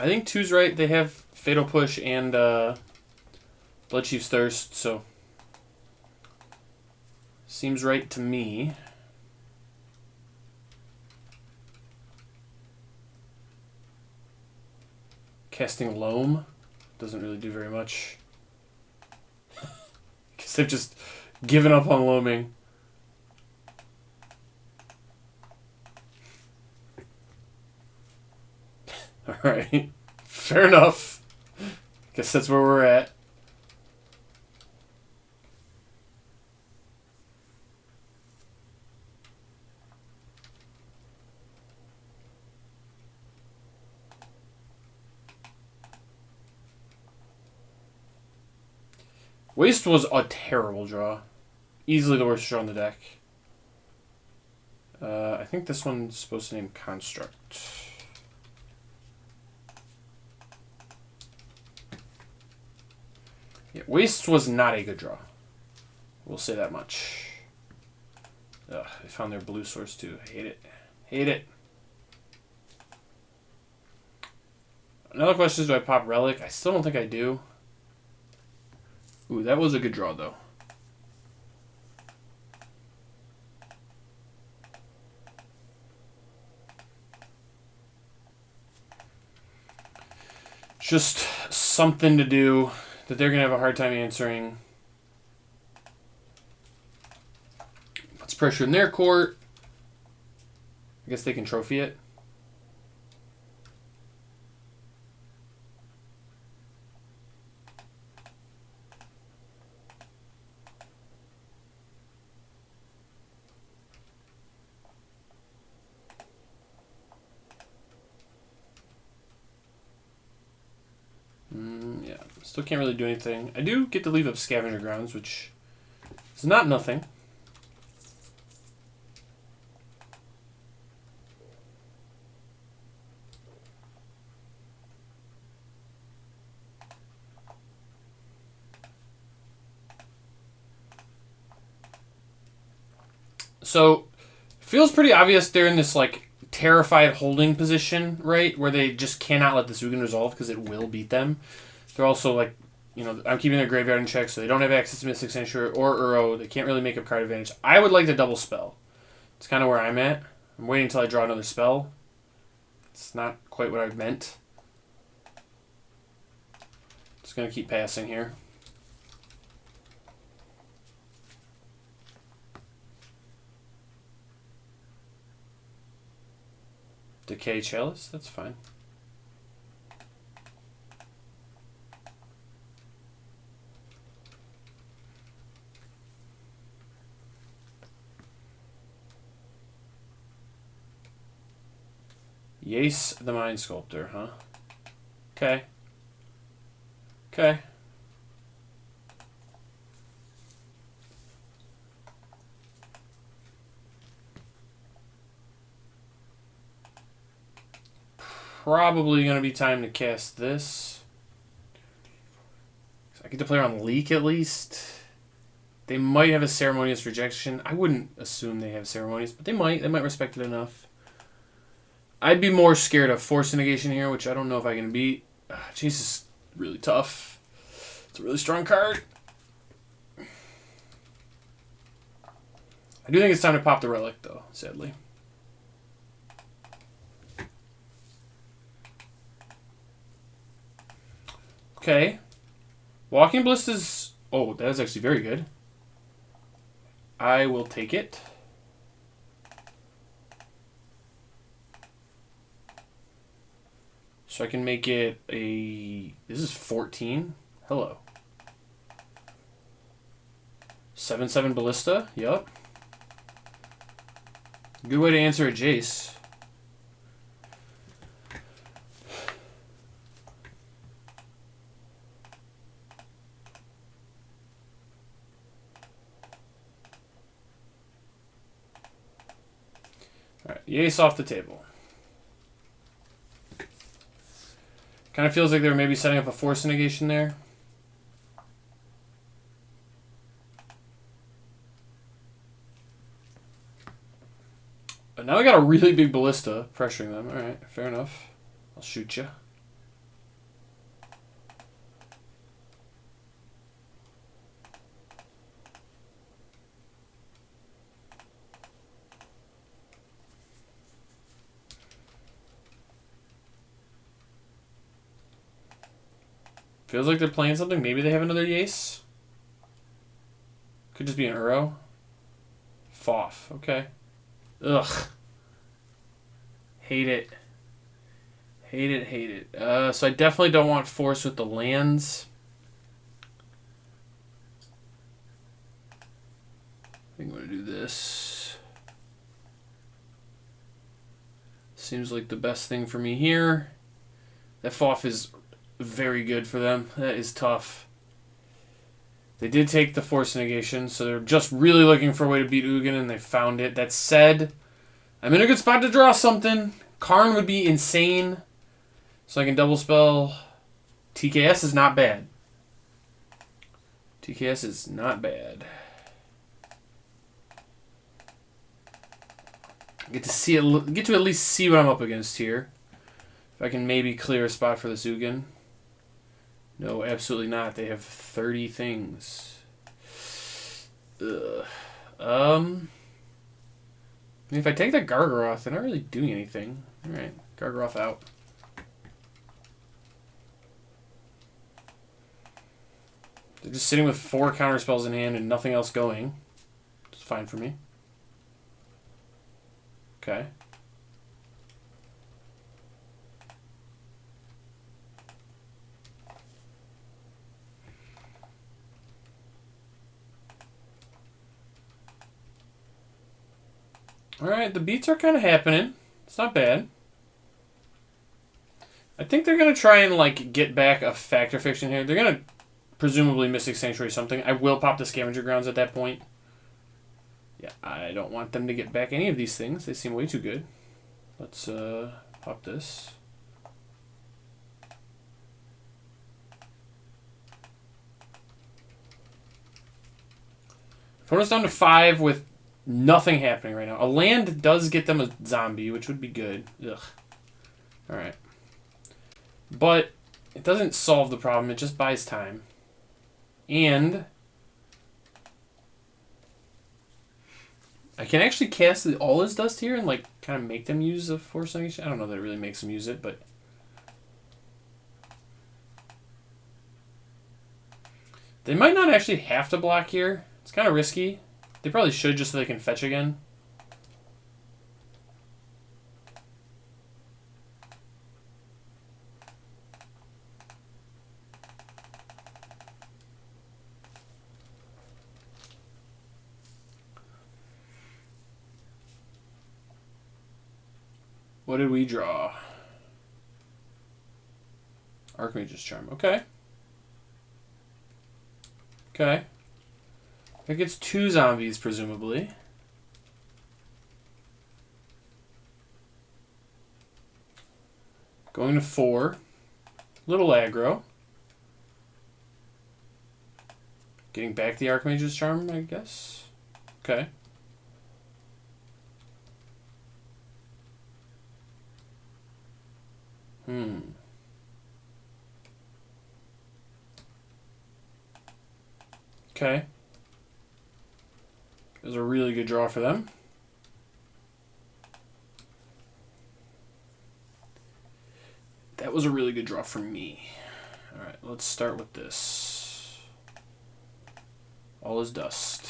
I think 2's right. They have Fatal Push and Bloodchief's Thirst, so seems right to me. Casting Loam doesn't really do very much. Because they've just given up on loaming. Alright. Fair enough. Guess that's where we're at. Waste was a terrible draw. Easily the worst draw on the deck. I think this one's supposed to name Construct. Yeah, Waste was not a good draw. We'll say that much. Ugh, they found their blue source too. I hate it. Hate it. Another question is, do I pop Relic? I still don't think I do. Ooh, that was a good draw, though. Just something to do that they're going to have a hard time answering. Puts pressure in their court. I guess they can trophy it. Yeah, still can't really do anything. I do get to leave up Scavenger Grounds, which is not nothing. So, feels pretty obvious they're in this, like, terrified holding position, right? Where they just cannot let this Ugin resolve because it will beat them. They're also, like, you know, I'm keeping their graveyard in check, so they don't have access to Mystic Sanctuary or Uro. They can't really make up card advantage. I would like to double spell. It's kind of where I'm at. I'm waiting until I draw another spell. It's not quite what I meant. Just going to keep passing here. Decay Chalice, that's fine. Yace the Mind Sculptor, huh? Okay. Okay. Probably going to be time to cast this. So I get to play around Leak at least. They might have a Ceremonious Rejection. I wouldn't assume they have Ceremonious, but they might. They might respect it enough. I'd be more scared of Force Negation here, which I don't know if I can beat. Jace is really tough. It's a really strong card. I do think it's time to pop the Relic, though, sadly. Okay. Walking Ballista's... Oh, that is actually very good. I will take it. So I can make it a... This is 14. Hello. 7/7 Ballista. Yup. Good way to answer a Jace. Alright, Yace off the table. Kind of feels like they were maybe setting up a Force Negation there. But now we got a really big Ballista pressuring them. Alright, fair enough. I'll shoot you. Feels like they're playing something. Maybe they have another Yace. Could just be an Uro. Foff. Okay. Ugh. Hate it. Hate it, hate it. So I definitely don't want Force with the lands. I think I'm going to do this. Seems like the best thing for me here. That Foff is very good for them. That is tough. They did take the Force Negation, so they're just really looking for a way to beat Ugin, and they found it. That said, I'm in a good spot to draw something. Karn would be insane, so I can double spell. TKS is not bad. TKS is not bad. Get to at least see what I'm up against here. If I can maybe clear a spot for this Ugin. No, absolutely not. They have 30 things. Ugh. I mean, if I take the Gargaroth, they're not really doing anything. Alright, Gargaroth out. They're just sitting with 4 counterspells in hand and nothing else going. It's fine for me. Okay. Alright, the beats are kind of happening. It's not bad. I think they're going to try and, like, get back a Fact or Fiction here. They're going to presumably Mystic Sanctuary something. I will pop the Scavenger Grounds at that point. Yeah, I don't want them to get back any of these things. They seem way too good. Let's pop this. Opponent's down to 5 with Nothing happening right now. A land does get them a zombie, which would be good. Ugh. Alright. But it doesn't solve the problem. It just buys time. And I can actually cast all his dust here and like kind of make them use a Force Negation. I don't know that it really makes them use it, but they might not actually have to block here. It's kind of risky. They probably should just so they can fetch again. What did we draw? Archmage's Charm. Okay. Okay. That gets 2 zombies, presumably. Going to 4. Little aggro. Getting back the Archmage's Charm, I guess. Okay. Okay. It was a really good draw for them. That was a really good draw for me. Alright, let's start with this. All is dust.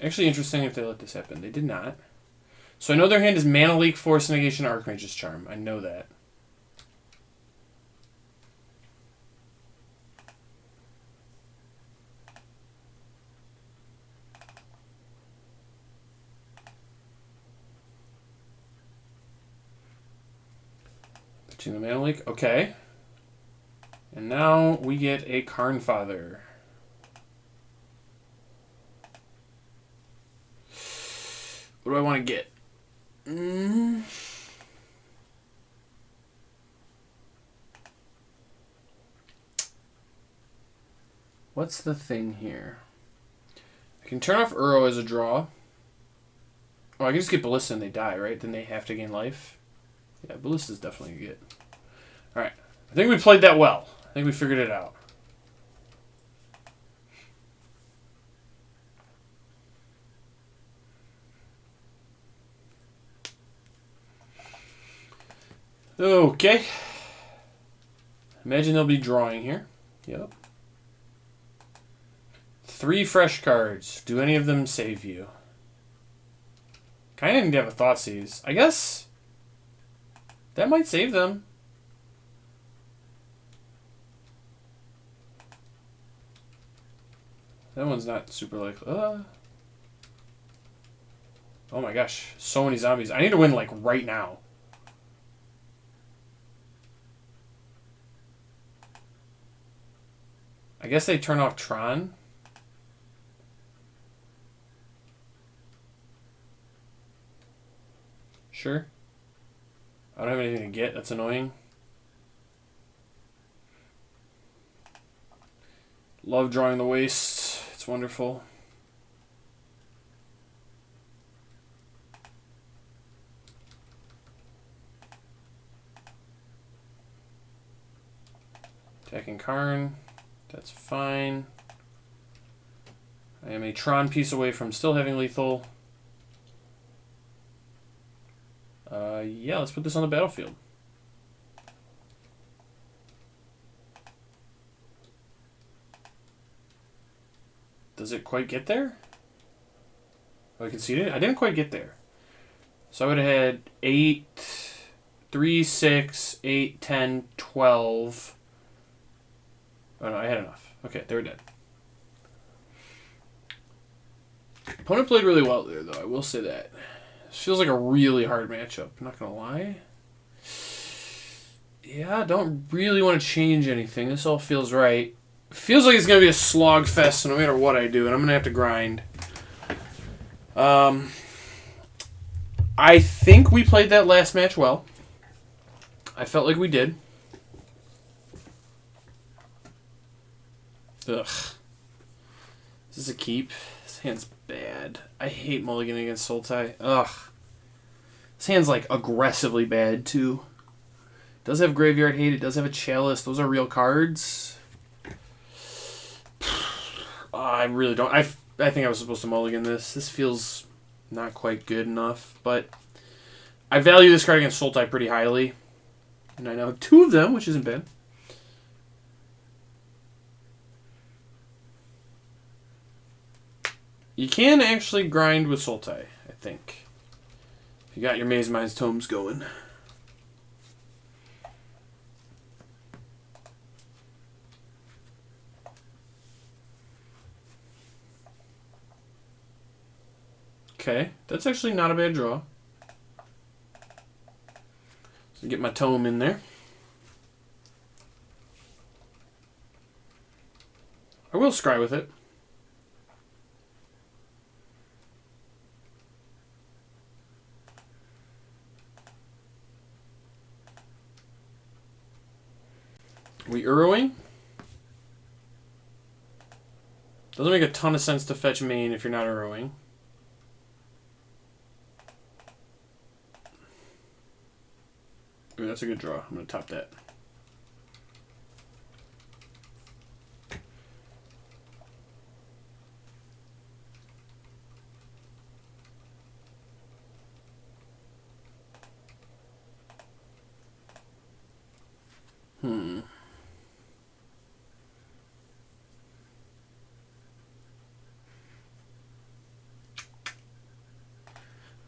Actually interesting if they let this happen. They did not. So I know their hand is Mana Leak, Force Negation, Archmage's Charm. I know that. Pitching the Mana Leak. Okay. And now we get a Karnfather. What do I want to get? What's the thing here? I can turn off Uro as a draw. Oh, I can just get Ballista and they die, right? Then they have to gain life. Yeah, Ballista's definitely a get. Alright. I think we played that well. I think we figured it out. Okay. Imagine they'll be drawing here. Yep. 3 fresh cards. Do any of them save you? Kind of need to have a Thoughtseize. I guess that might save them. That one's not super likely. Oh my gosh. So many zombies. I need to win like right now. I guess they turn off Tron. Sure. I don't have anything to get. That's annoying. Love drawing the waste. It's wonderful. Attacking Karn. That's fine. I am a Tron piece away from still having lethal. Yeah, let's put this on the battlefield. Does it quite get there? Oh, I conceded? I didn't quite get there. So I would have had 8, 3, 6, 8, 10, 12. Oh no, I had enough. Okay, they were dead. Opponent played really well there, though. I will say that. This feels like a really hard matchup. I'm not gonna lie. Yeah, I don't really want to change anything. This all feels right. It feels like it's gonna be a slog fest no matter what I do, and I'm gonna have to grind. I think we played that last match well. I felt like we did. Ugh. Is this a keep? This hand's bad. I hate mulliganing against Sultai. Ugh. This hand's like aggressively bad too. It does have Graveyard Hate. It does have a Chalice. Those are real cards. I really don't. I think I was supposed to mulligan this. This feels not quite good enough, but I value this card against Sultai pretty highly. And I now have 2 of them, which isn't bad. You can actually grind with Sultai, I think. If you got your Maze Mind's Tomes going. Okay, that's actually not a bad draw. So get my tome in there. I will scry with it. We Urowing. Doesn't make a ton of sense to fetch main if you're not Urowing. Ooh, that's a good draw. I'm going to top that.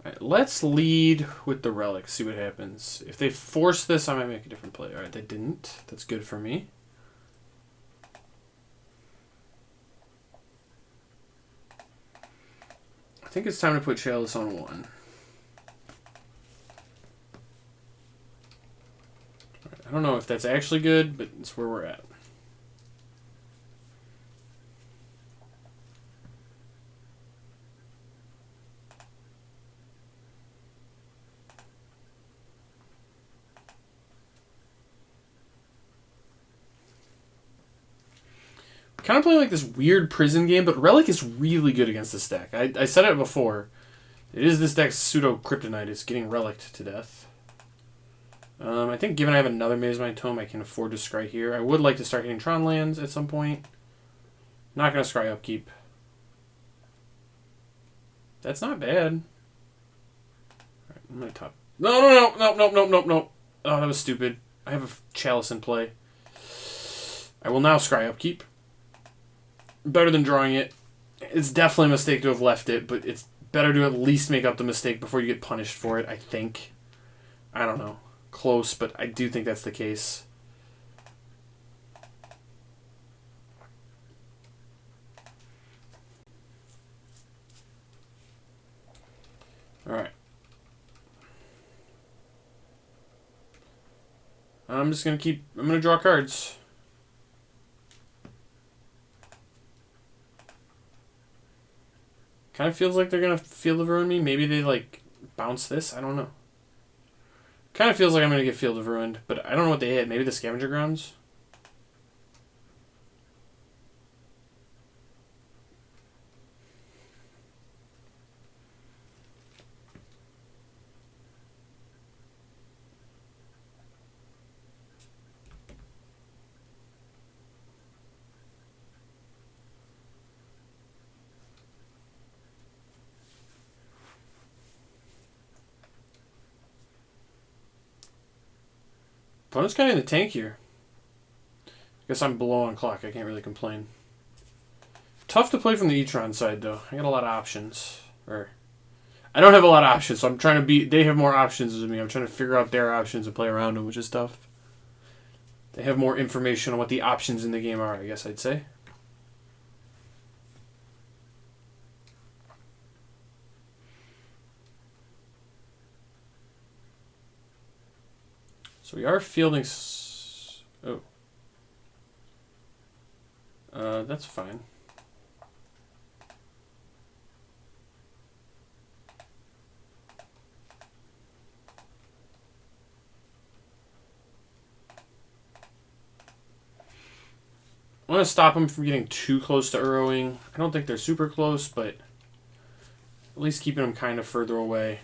Alright, let's lead with the relic, see what happens. If they force this, I might make a different play. Alright, they didn't. That's good for me. I think it's time to put Chalice on 1. Right, I don't know if that's actually good, but it's where we're at. Kind of playing like this weird prison game, but Relic is really good against this deck. I said it before. It is this deck's pseudo kryptonite. It's getting Relicked to death. I think given I have another Maze Mind Tome, I can afford to scry here. I would like to start hitting Tron lands at some point. Not going to scry upkeep. That's not bad. Alright, I'm going to top. No. Oh, that was stupid. I have a Chalice in play. I will now scry upkeep. Better than drawing it. It's definitely a mistake to have left it, but it's better to at least make up the mistake before you get punished for it, I think. I don't know. Close, but I do think that's the case. Alright. I'm just going to I'm going to draw cards. Kind of feels like they're going to Field of Ruin me. Maybe they, like, bounce this. I don't know. Kind of feels like I'm going to get Field of Ruined, but I don't know what they hit. Maybe the Scavenger Grounds? Opponent's kind of in the tank here. I guess I'm below on clock. I can't really complain. Tough to play from the Etron side, though. I got a lot of options. I don't have a lot of options, so I'm trying to beat... They have more options than me. I'm trying to figure out their options and play around them, which is tough. They have more information on what the options in the game are, I guess I'd say. So we are fielding... Oh. That's fine. I'm going to stop them from getting too close to Urowing. I don't think they're super close, but at least keeping them kind of further away.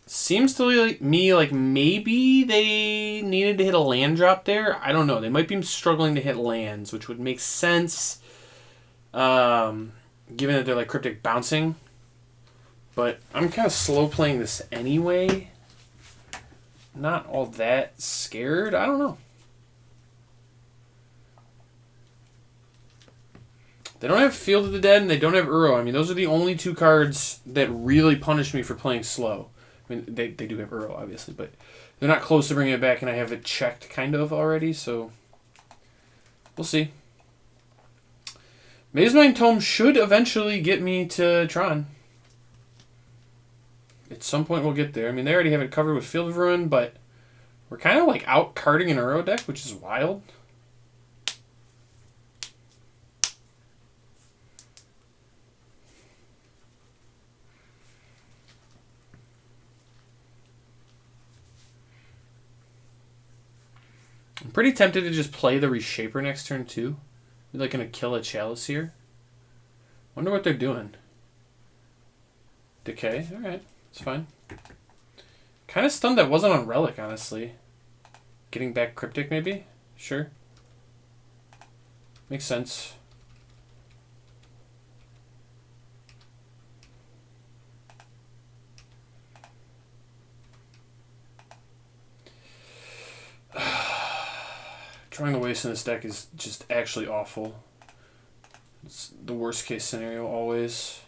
Seems to me like maybe they needed to hit a land drop there. I don't know. They might be struggling to hit lands, which would make sense, given that they're like cryptic bouncing. But I'm kind of slow playing this anyway. Not all that scared. I don't know. They don't have Field of the Dead and they don't have Uro. I mean, those are the only two cards that really punish me for playing slow. I mean, they do have Uro, obviously, but they're not close to bringing it back, and I have it checked kind of already, so we'll see. Mazemind Tome should eventually get me to Tron. At some point we'll get there. I mean, they already have it covered with Field of Ruin, but we're kind of like out-carding an Uro deck, which is wild. I'm pretty tempted to just play the Reshaper next turn, too. They're like going to kill a Chalice here. Wonder what they're doing. Decay? Alright, it's fine. Kind of stunned that wasn't on Relic, honestly. Getting back Cryptic, maybe? Sure. Makes sense. Drawing the waste in this deck is just actually awful. It's the worst case scenario always.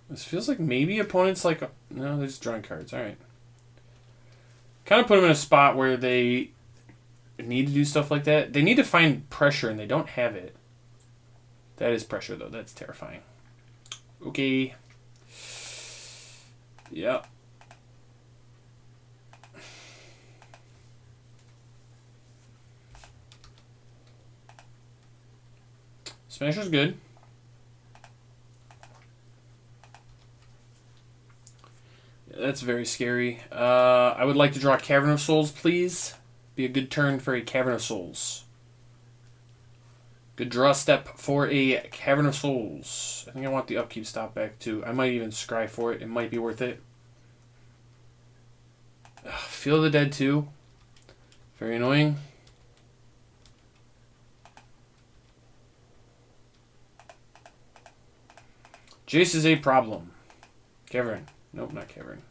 This feels like maybe opponents like... No, they're just drawing cards. Alright. Kind of put them in a spot where they need to do stuff like that. They need to find pressure and they don't have it. That is pressure, though. That's terrifying. Okay. Yep. Smasher's good. Yeah, that's very scary. I would like to draw Cavern of Souls, please. Be a good turn for a Cavern of Souls. Good draw step for a Cavern of Souls. I think I want the upkeep stop back too. I might even scry for it. It might be worth it. Field of the Dead too. Very annoying. Jace is a problem. Cavern. Nope, not Cavern.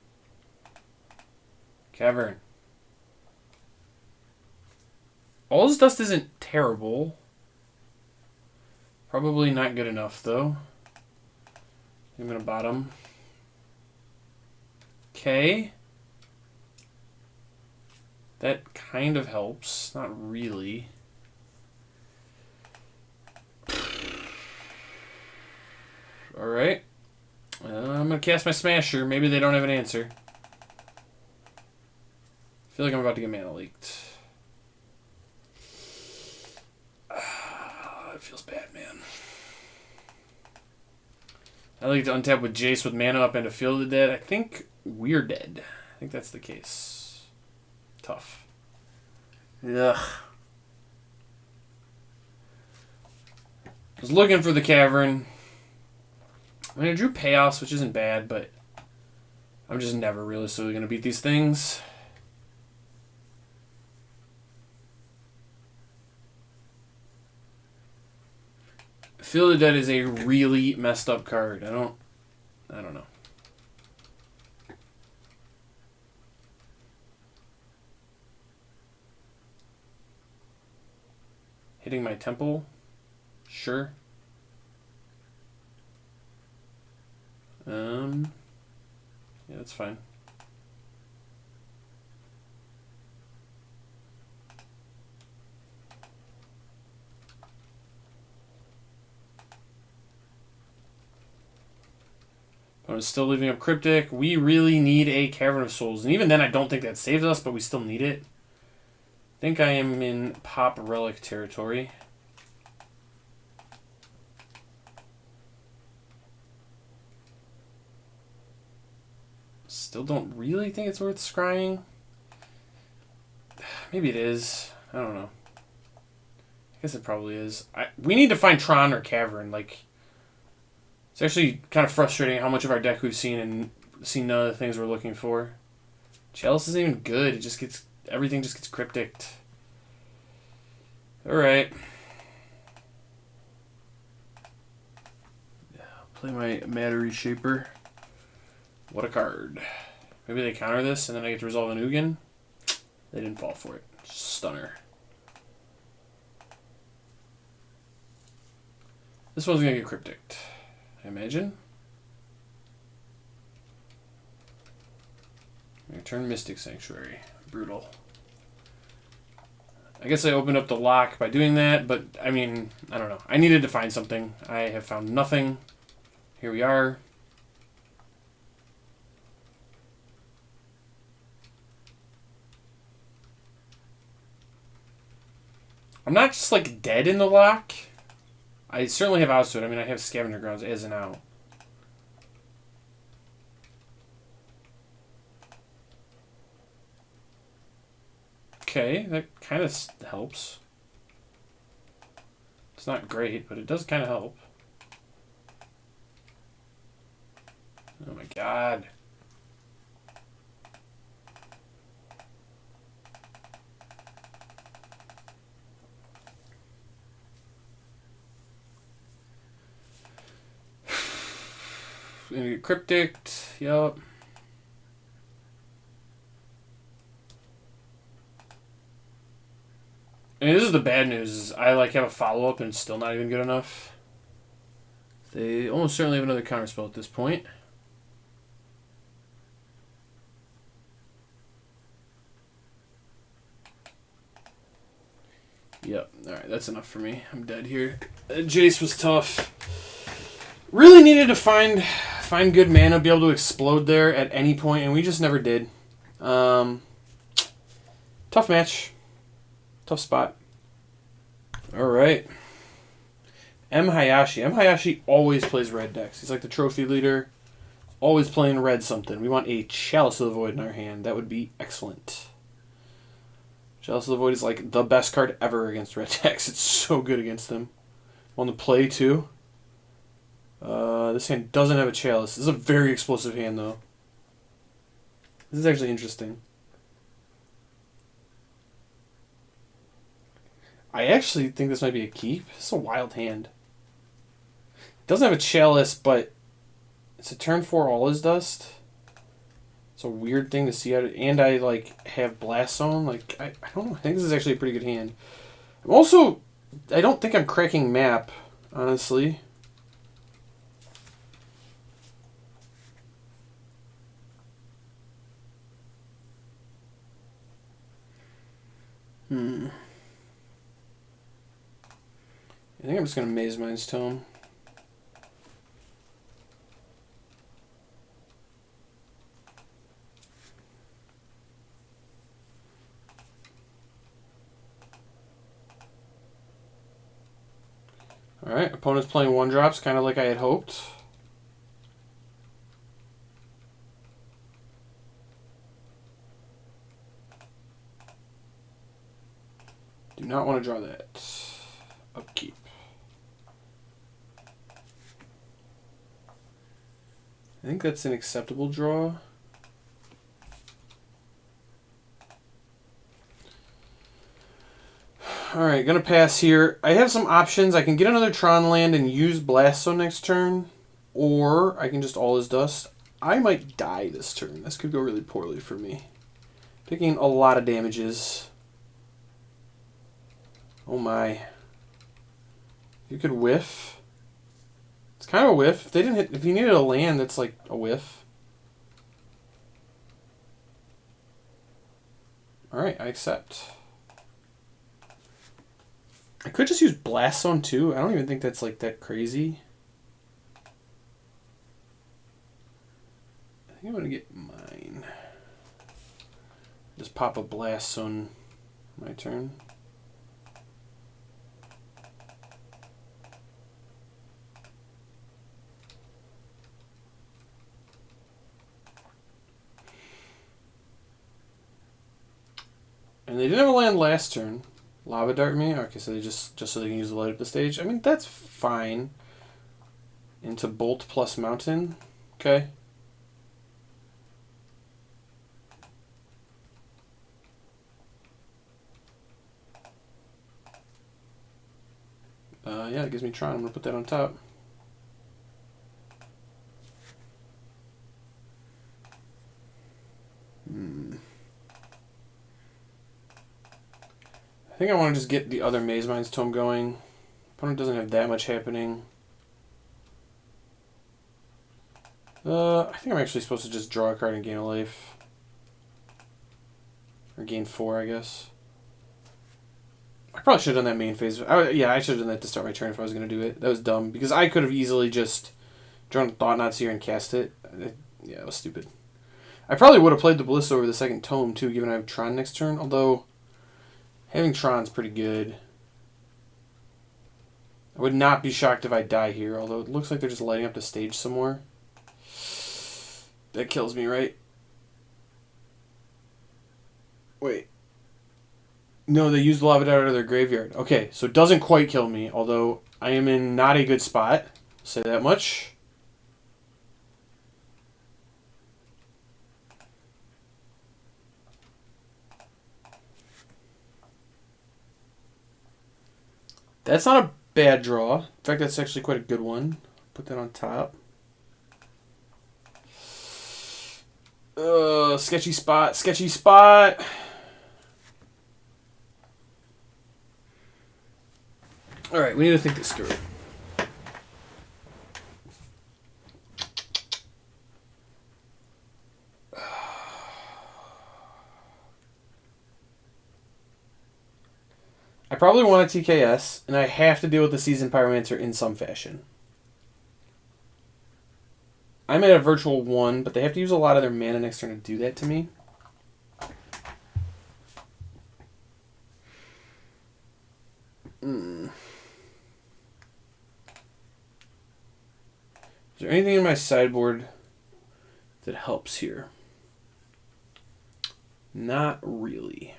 Cavern. All's Dust isn't terrible. Probably not good enough, though. I'm going to bottom. Okay. That kind of helps. Not really. Alright. I'm going to cast my Smasher. Maybe they don't have an answer. I feel like I'm about to get mana leaked. It feels bad, man. I like to untap with Jace with mana up and a Field of the Dead. I think we're dead. I think that's the case. Tough. Ugh. I was looking for the Cavern. I mean, I drew Chaos, which isn't bad, but I'm just never realistically going to beat these things. Field of the Dead is a really messed up card. I don't know. Hitting my temple? Sure. Yeah, that's fine. I'm still leaving up Cryptic. We really need a Cavern of Souls. And even then, I don't think that saves us, but we still need it. think I am in Pop Relic territory. Still don't really think it's worth scrying. Maybe it is. I don't know. I guess it probably is. We need to find Tron or Cavern. Like, it's actually kind of frustrating how much of our deck we've seen and seen none of the things we're looking for. Chalice isn't even good. It just gets everything just gets cryptic. All right. Play my Matter Reshaper. What a card. Maybe they counter this and then I get to resolve an Ugin. They didn't fall for it. Stunner. This one's going to get cryptic, I imagine. Return Mystic Sanctuary. Brutal. I guess I opened up the lock by doing that, but I mean, I don't know. I needed to find something. I have found nothing. Here we are. I'm not just like dead in the lock. I certainly have outs to it. I mean, I have Scavenger Grounds as an out. Okay, that kind of helps. It's not great, but it does kind of help. Oh my god. Gonna get cryptic. Yup. And this is the bad news. Is I like have a follow up and it's still not even good enough. They almost certainly have another counterspell at this point. Yep. All right, that's enough for me. I'm dead here. Jace was tough. Really needed to find good mana, be able to explode there at any point, and we just never did. Tough match. Tough spot. All right. M. Hayashi. M. Hayashi always plays red decks. He's like the trophy leader. Always playing red something. We want a Chalice of the Void in our hand. That would be excellent. Chalice of the Void is like the best card ever against red decks. It's so good against them. On the play, too. This hand doesn't have a Chalice. This is a very explosive hand, though. This is actually interesting. I actually think this might be a keep. This is a wild hand. It doesn't have a Chalice, but it's a turn 4 All Is Dust. It's a weird thing to see out of, and I like have Blast Zone. Like I don't know. I think this is actually a pretty good hand. I'm also, I don't think I'm cracking map, honestly. I think I'm just going to Maze Mind's Tome. Alright, opponent's playing 1-drops, kind of like I had hoped. Do not want to draw that. Upkeep. I think that's an acceptable draw. Alright, gonna pass here. I have some options. I can get another Tron land and use Blast Zone next turn, or I can just All Is Dust. I might die this turn. This could go really poorly for me. Taking a lot of damages. Oh my. You could whiff. It's kind of a whiff. If they didn't hit, if you needed a land, that's like a whiff. Alright, I accept. I could just use Blast Zone too. I don't even think that's like that crazy. I think I'm gonna get mine. Just pop a Blast Zone My turn. And they didn't have a land last turn. Lava Dart me? Okay, so they just so they can use the light up the stage. I mean, that's fine. Into Bolt plus Mountain. Okay. Yeah, it gives me Tron. I'm going to put that on top. I think I want to just get the other Maze Mines Tome going. Opponent doesn't have that much happening. I think I'm actually supposed to just draw a card and gain a life. Or gain 4, I guess. I probably should have done that main phase. Yeah, I should have done that to start my turn if I was going to do it. That was dumb. Because I could have easily just drawn Thought Knots here and cast it. Yeah, it was stupid. I probably would have played the Ballista over the second tome, too, given I have Tron next turn. Although, having Tron's pretty good. I would not be shocked if I die here. Although it looks like they're just lighting up the stage somewhere. That kills me, right? Wait. No, they used the Lava Dart out of their graveyard. Okay, so it doesn't quite kill me, although I am in not a good spot. I'll say that much. That's not a bad draw. In fact, that's actually quite a good one. Put that on top. Sketchy spot, sketchy spot. All right, we need to think this through. I probably want a TKS, and I have to deal with the Seasoned Pyromancer in some fashion. I'm at a virtual 1, but they have to use a lot of their mana next turn to do that to me. Is there anything in my sideboard that helps here? Not really.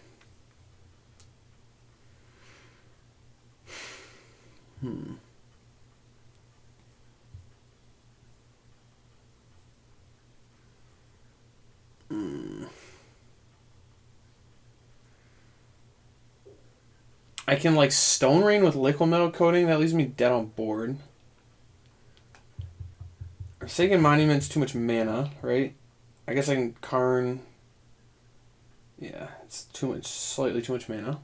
I can like Stone Rain with Liquid Metal Coating. That leaves me dead on board. Forsaken Monument's too much mana, right? I guess I can Karn. Yeah, it's too much, slightly too much mana.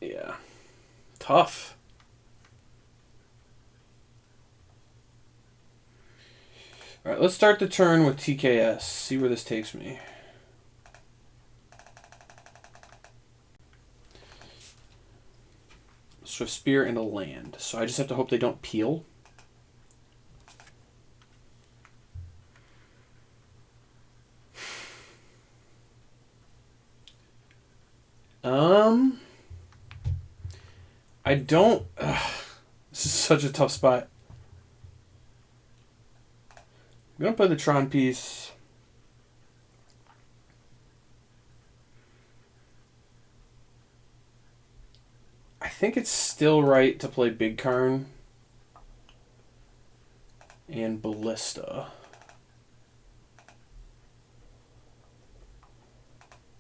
Yeah. Tough. Alright, let's start the turn with TKS. See where this takes me. Swift Spear and a land. So I just have to hope they don't peel. I don't... this is such a tough spot. I'm going to play the Tron piece. I think it's still right to play Big Karn and Ballista.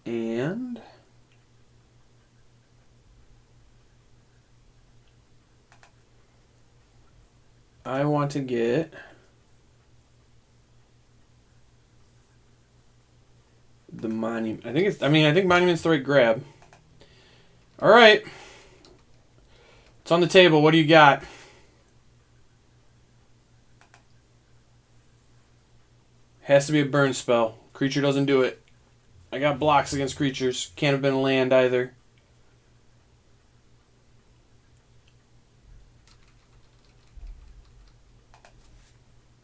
And... I want to get the Monument. I think Monument's the right grab. All right. It's on the table. What do you got? Has to be a burn spell. Creature doesn't do it. I got blocks against creatures. Can't have been land either.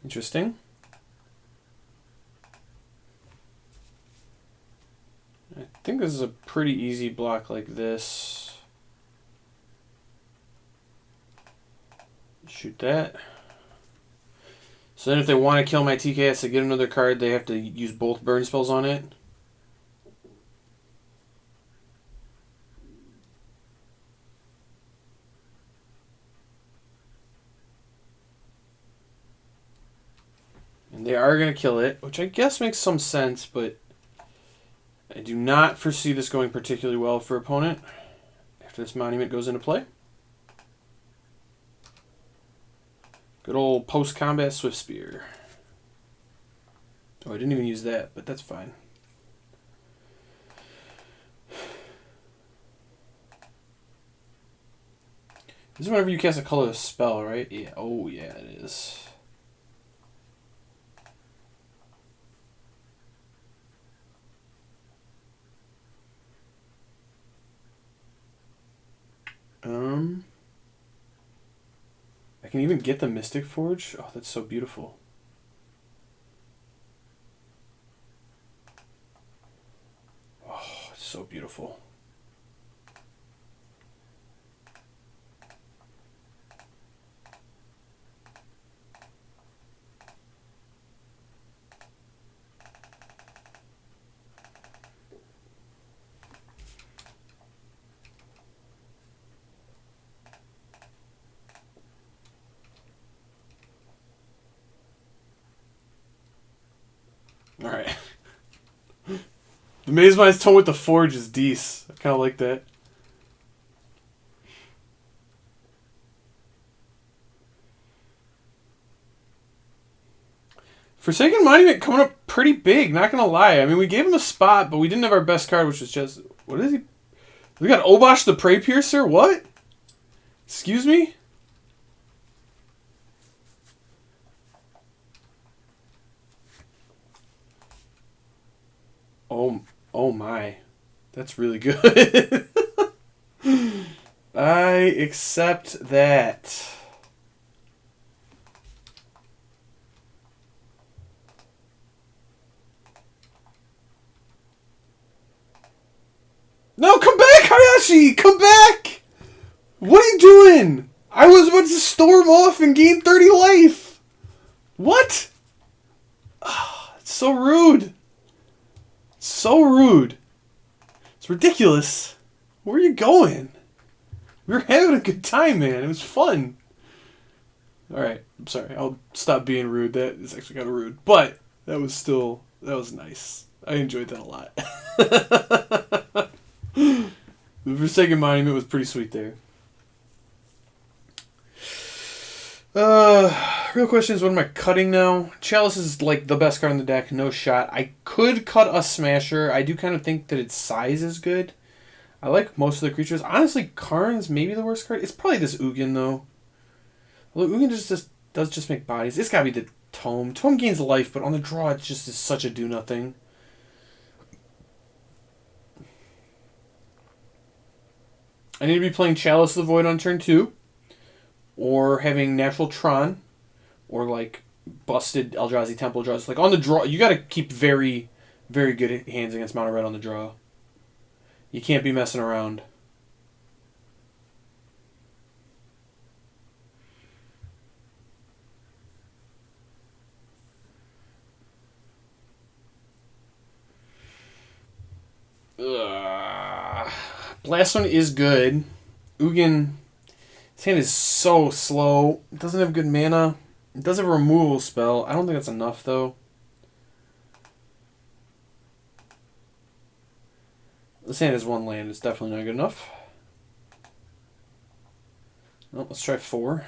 Interesting. I think this is a pretty easy block like this. Shoot that. So then if they want to kill my TKS to get another card, they have to use both burn spells on it. And they are going to kill it, which I guess makes some sense, but I do not foresee this going particularly well for opponent after this monument goes into play. Good old post-combat Swift Spear. Oh, I didn't even use that, but that's fine. This is whenever you cast a colorless spell, right? Yeah. Oh, yeah, it is. I can even get the Mystic Forge. Oh, that's so beautiful. Oh, it's so beautiful. Alright. The Maze Mind's Tone with the Forge is decent. I kind of like that. Forsaken Monument coming up pretty big, not going to lie. I mean, we gave him a spot, but we didn't have our best card, which was just... What is he? We got Obosh the Prey Piercer? What? Excuse me? Oh my. That's really good. I accept that. No, come back, Hayashi! Come back! What are you doing? I was about to storm off and gain 30 life. What? Oh, it's so rude. So rude. It's ridiculous. Where are you going? We were having a good time, man. It was fun. Alright, I'm sorry. I'll stop being rude. That is actually kind of rude. But that was nice. I enjoyed that a lot. The Forsaken Monument was pretty sweet there. Real question is, what am I cutting now? Chalice is like the best card in the deck, no shot. I could cut a Smasher. I do kind of think that its size is good. I like most of the creatures. Honestly, Karn's maybe the worst card. It's probably this Ugin, though. Although Ugin does just make bodies. It's gotta be the Tome. Tome gains life, but on the draw, it just is such a do-nothing. I need to be playing Chalice of the Void on turn 2. Or having Natural Tron. Or like busted Eldrazi Temple draws. Like on the draw, you gotta keep very, very good hands against Mono Red on the draw. You can't be messing around. Blast One is good. Ugin, his hand is so slow. It doesn't have good mana. It does have a removal spell. I don't think that's enough, though. This hand has one land. It's definitely not good enough. Well, let's try 4.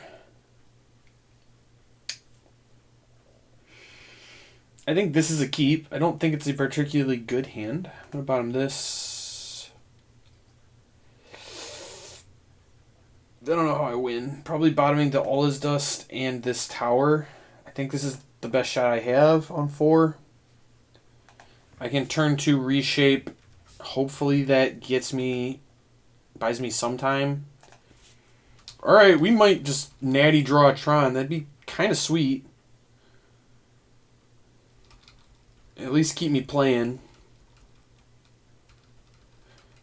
I think this is a keep. I don't think it's a particularly good hand. I'm going to bottom this. I don't know how I win. Probably bottoming the All Is Dust and this tower. I think this is the best shot I have on 4. I can turn 2 reshape. Hopefully that buys me some time. Alright, we might just natty draw a Tron. That'd be kind of sweet. At least keep me playing.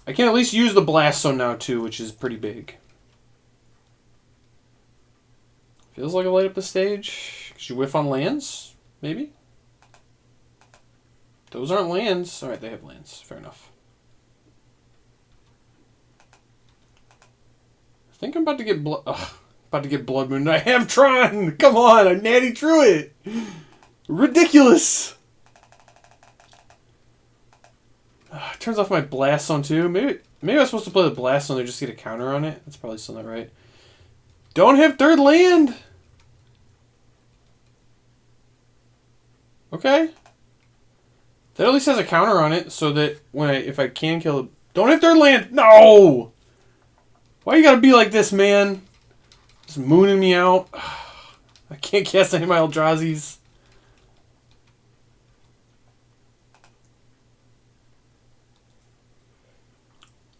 I can at least use the Blast Zone now, too, which is pretty big. Feels like a light up the stage. Could you whiff on lands? Maybe? Those aren't lands. Alright, they have lands. Fair enough. I think I'm about to get Blood Moon. I have Tron! Come on! I natty drew it! Ridiculous! Turns off my Blast Zone too. Maybe I'm supposed to play the Blast Zone and just get a counter on it. That's probably still not right. Don't have third land! Okay. That at least has a counter on it so that if I can kill it. Don't have third land! No! Why you gotta be like this, man? Just mooning me out. I can't cast any of my Eldrazi's.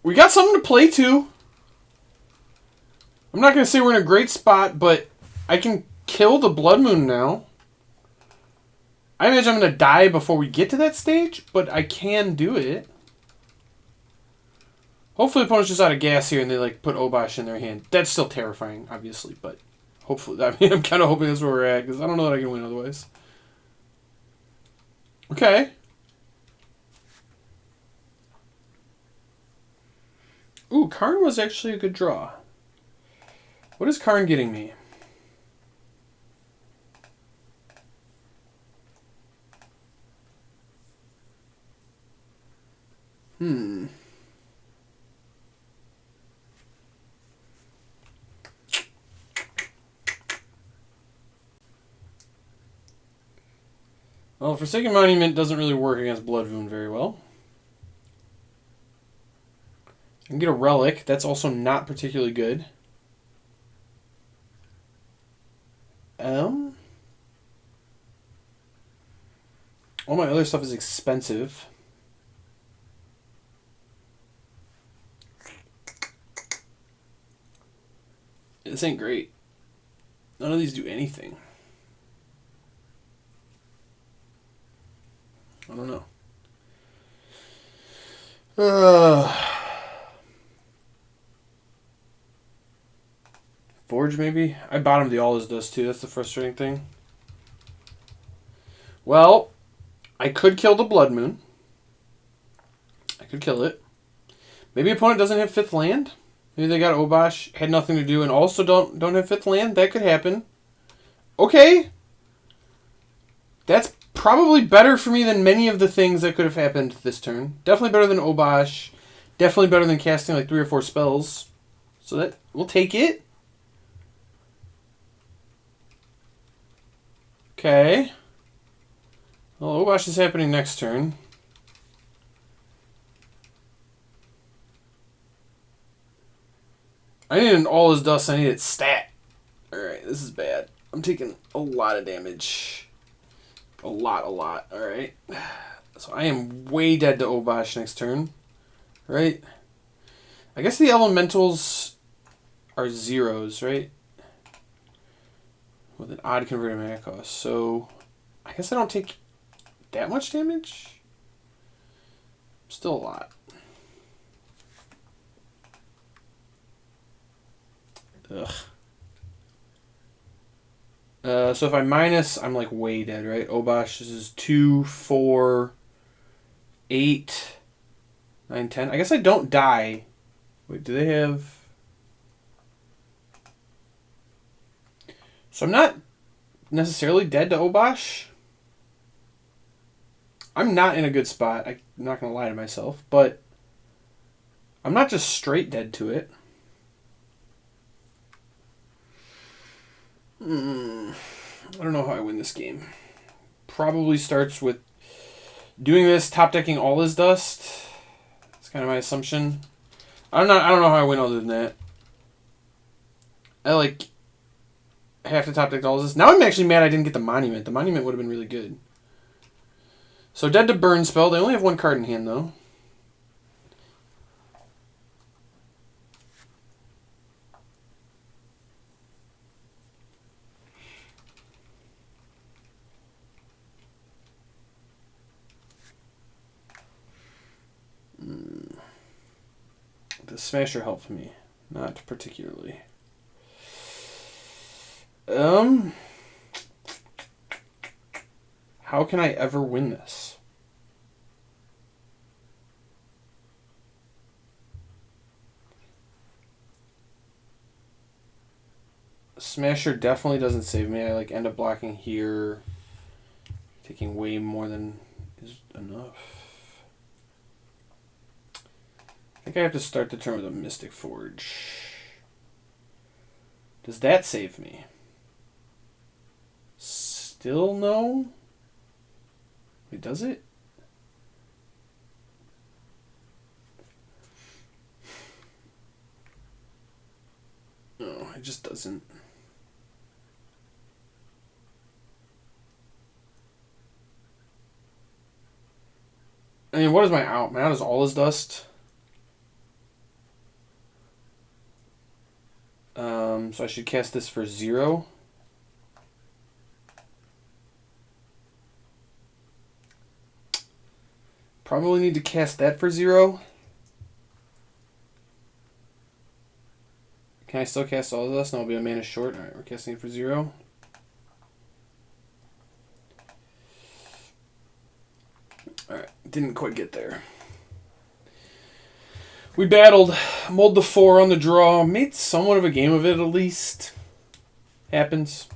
We got something to play to. I'm not going to say we're in a great spot, but I can kill the Blood Moon now. I imagine I'm going to die before we get to that stage, but I can do it. Hopefully the opponent's just out of gas here and they like put Obosh in their hand. That's still terrifying, obviously, but hopefully, I mean, I'm kind of hoping that's where we're at, because I don't know that I can win otherwise. Okay. Ooh, Karn was actually a good draw. What is Karn getting me? Well, Forsaken Monument doesn't really work against Blood Moon very well. I can get a Relic. That's also not particularly good. All my other stuff is expensive. This ain't great. None of these do anything. I don't know. Forge, maybe? I bottomed the All Is Dust, too. That's the frustrating thing. Well, I could kill the Blood Moon. I could kill it. Maybe opponent doesn't have 5th land. Maybe they got Obosh, had nothing to do, and also don't have 5th land. That could happen. Okay. That's probably better for me than many of the things that could have happened this turn. Definitely better than Obosh. Definitely better than casting like 3 or 4 spells. So that we'll take it. Okay. Well, Obosh is happening next turn. I need an All Is Dust. I need it stat. Alright, this is bad. I'm taking a lot of damage. A lot. Alright. So I am way dead to Obosh next turn. Right? I guess the elementals are zeros, right? With an odd converted mana cost. So I guess I don't take that much damage? Still a lot. Ugh. So if I minus, I'm like way dead, right? Obosh, this is 2, 4, 8, 9, 10. I guess I don't die. Wait, do they have... So I'm not necessarily dead to Obosh. I'm not in a good spot. I'm not going to lie to myself, but I'm not just straight dead to it. I don't know how I win this game. Probably starts with doing this, top decking All Is Dust. That's kind of my assumption. I don't know how I win other than that. I have to top deck All Is Dust. Now I'm actually mad I didn't get the Monument. The Monument would have been really good. So dead to Burn spell. They only have 1 card in hand though. the Smasher helped me? Not particularly. How can I ever win this? Smasher definitely doesn't save me. I end up blocking here, taking way more than is enough. I think I have to start the turn with a Mystic Forge. Does that save me? Still no? Wait, does it? No, it just doesn't. I mean, what is my out? My out is All is Dust. So I should cast this for 0. Probably need to cast that for 0. Can I still cast All of Dust? And I'll be a mana short. Alright, we're casting it for 0. Alright, didn't quite get there. We battled, mulled the 4 on the draw, made somewhat of a game of it at least. Happens.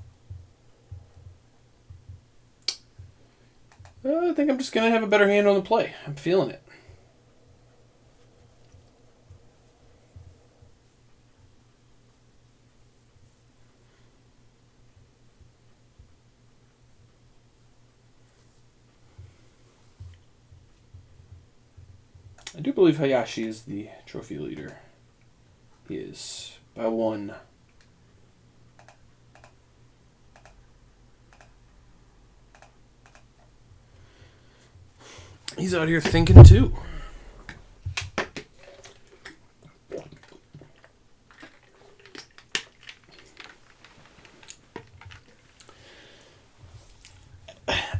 I think I'm just going to have a better hand on the play. I'm feeling it. I do believe Hayashi is the trophy leader. He is. By 1. He's out here thinking too.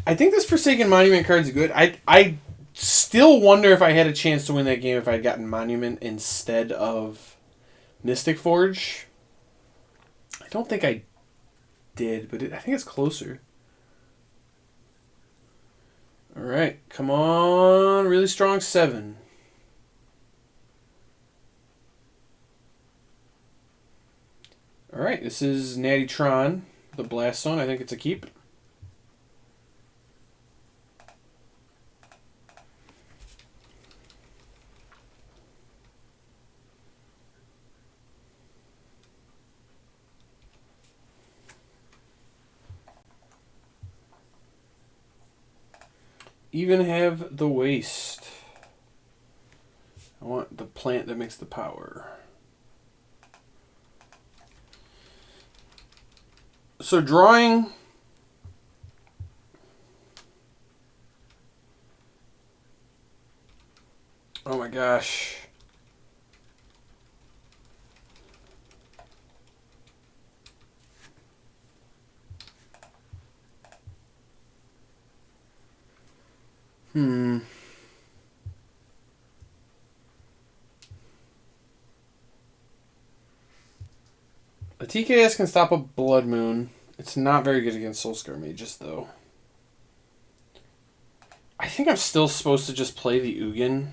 I think this Forsaken Monument card is good. I still wonder if I had a chance to win that game if I had gotten Monument instead of Mystic Forge. I don't think I did, but I think it's closer. All right, come on, really strong 7. All right, this is Natty Tron, the Blast Zone. I think it's a keep. Even have the waste. I want the plant that makes the power. So drawing. Oh my gosh. A TKS can stop a Blood Moon. It's not very good against Soulscar Mages, though. I think I'm still supposed to just play the Ugin.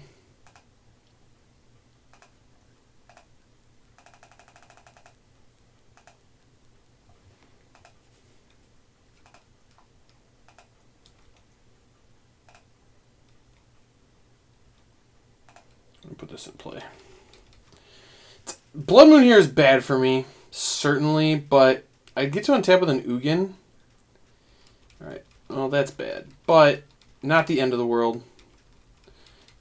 Let me put this in play. Blood Moon here is bad for me, certainly, but I'd get to untap with an Ugin. Alright, well that's bad, but not the end of the world.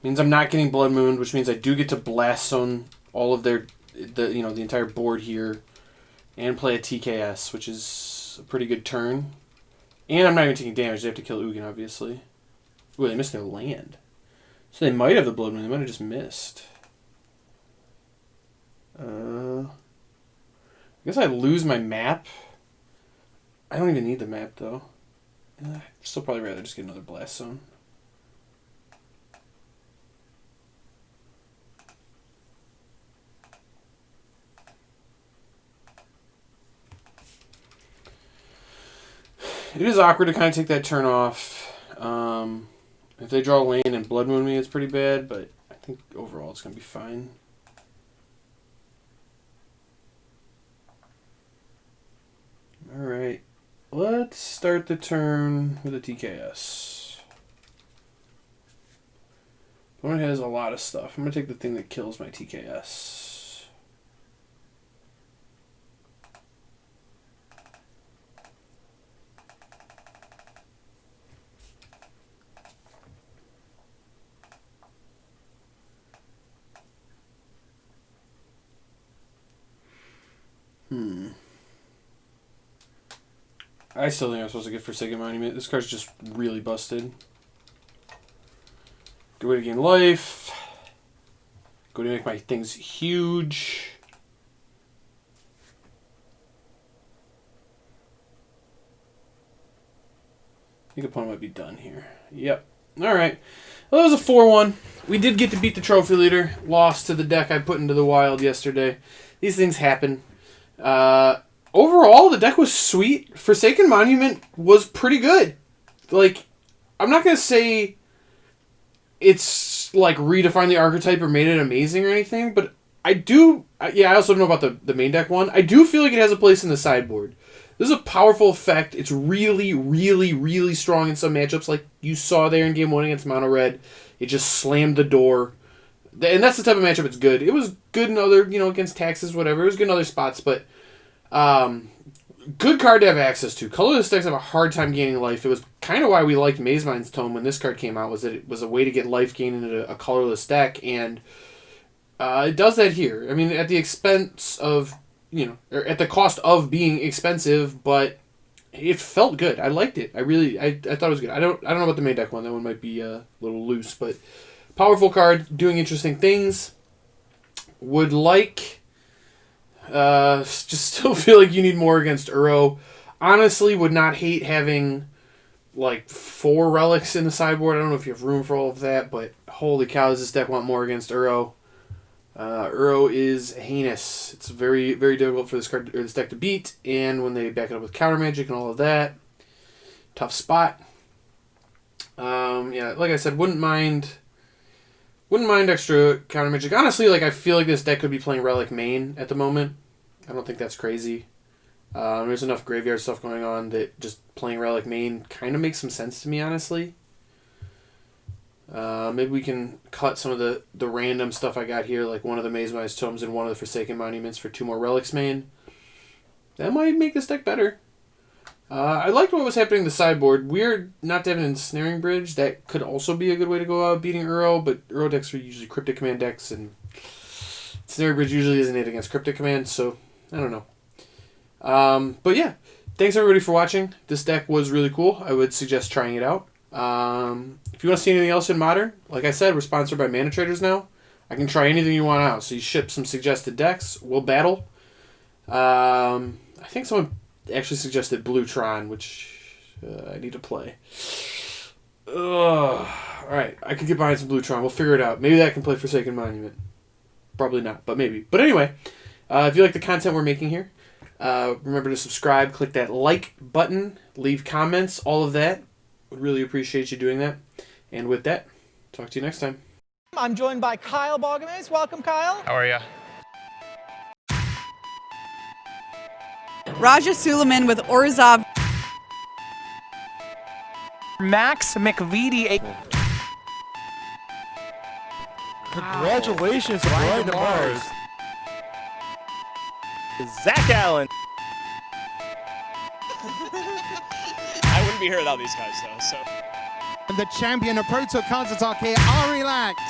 Means I'm not getting Blood Moon, which means I do get to Blast Zone all of the entire board here and play a TKS, which is a pretty good turn. And I'm not even taking damage. They have to kill Ugin, obviously. Ooh, they missed their land. So they might have the Blood Moon. They might have just missed. I guess I lose my map. I don't even need the map, though. I'd still probably rather just get another Blast Zone. It is awkward to kind of take that turn off. If they draw lane and Blood Moon me, it's pretty bad, but I think overall it's going to be fine. Alright, let's start the turn with a TKS. Opponent has a lot of stuff. I'm going to take the thing that kills my TKS. I still think I'm supposed to get Forsaken Monument. This card's just really busted. Good way to gain life. Good way to make my things huge. I think opponent might be done here. Yep. Alright. Well, that was a 4-1. We did get to beat the trophy leader. Lost to the deck I put into the wild yesterday. These things happen. Overall, the deck was sweet. Forsaken Monument was pretty good. Like, I'm not going to say it's, like, redefined the archetype or made it amazing or anything, but I do... Yeah, I also know about the main deck one. I do feel like it has a place in the sideboard. This is a powerful effect. It's really, really, really strong in some matchups, like you saw there in Game 1 against Mono Red. It just slammed the door. And that's the type of matchup it's good. It was good in other, against Taxes, whatever. It was good in other spots, but... good card to have access to. Colorless decks have a hard time gaining life. It was kind of why we liked Mazemind's Tome when this card came out, was that it was a way to get life gain into a colorless deck, and it does that here. I mean, at the expense of, or at the cost of being expensive, but it felt good. I liked it. I thought it was good. I don't know about the main deck one. That one might be a little loose, but powerful card, doing interesting things. Would like... just still feel like you need more against Uro. Honestly, would not hate having like 4 relics in the sideboard. I don't know if you have room for all of that, but holy cow, does this deck want more against Uro? Uro is heinous. It's very, very difficult for this deck to beat, and when they back it up with counter magic and all of that, tough spot. Yeah, like I said, wouldn't mind extra counter magic. Honestly, like I feel like this deck could be playing Relic main at the moment. I don't think that's crazy. There's enough graveyard stuff going on that just playing Relic main kind of makes some sense to me, honestly. Maybe we can cut some of the random stuff I got here, like one of the Mazemind's Tomes and one of the Forsaken Monuments for 2 more Relics main. That might make this deck better. I liked what was happening in the sideboard. Weird not to have an Ensnaring Bridge. That could also be a good way to go out beating Uro, but Uro decks are usually Cryptic Command decks, and Ensnaring Bridge usually isn't it against Cryptic Command, so I don't know. But yeah, thanks everybody for watching. This deck was really cool. I would suggest trying it out. If you want to see anything else in Modern, like I said, we're sponsored by Mana Traders now. I can try anything you want out. So you ship some suggested decks. We'll battle. I think someone actually suggested Blue Tron, which I need to play. Alright, I could get behind some Blue Tron. We'll figure it out. Maybe that can play Forsaken Monument. Probably not, but maybe. But anyway, if you like the content we're making here, remember to subscribe, click that like button, leave comments, all of that. Would really appreciate you doing that. And with that, talk to you next time. I'm joined by Kyle Balgamase. Welcome, Kyle. How are you? Raja Suleiman with Orzhov. Max McVitie. Congratulations, Brian DeMars. Zach Allen. I wouldn't be here without these guys, though. So. And the champion of Proto Counter-Attack here, Ari Lax.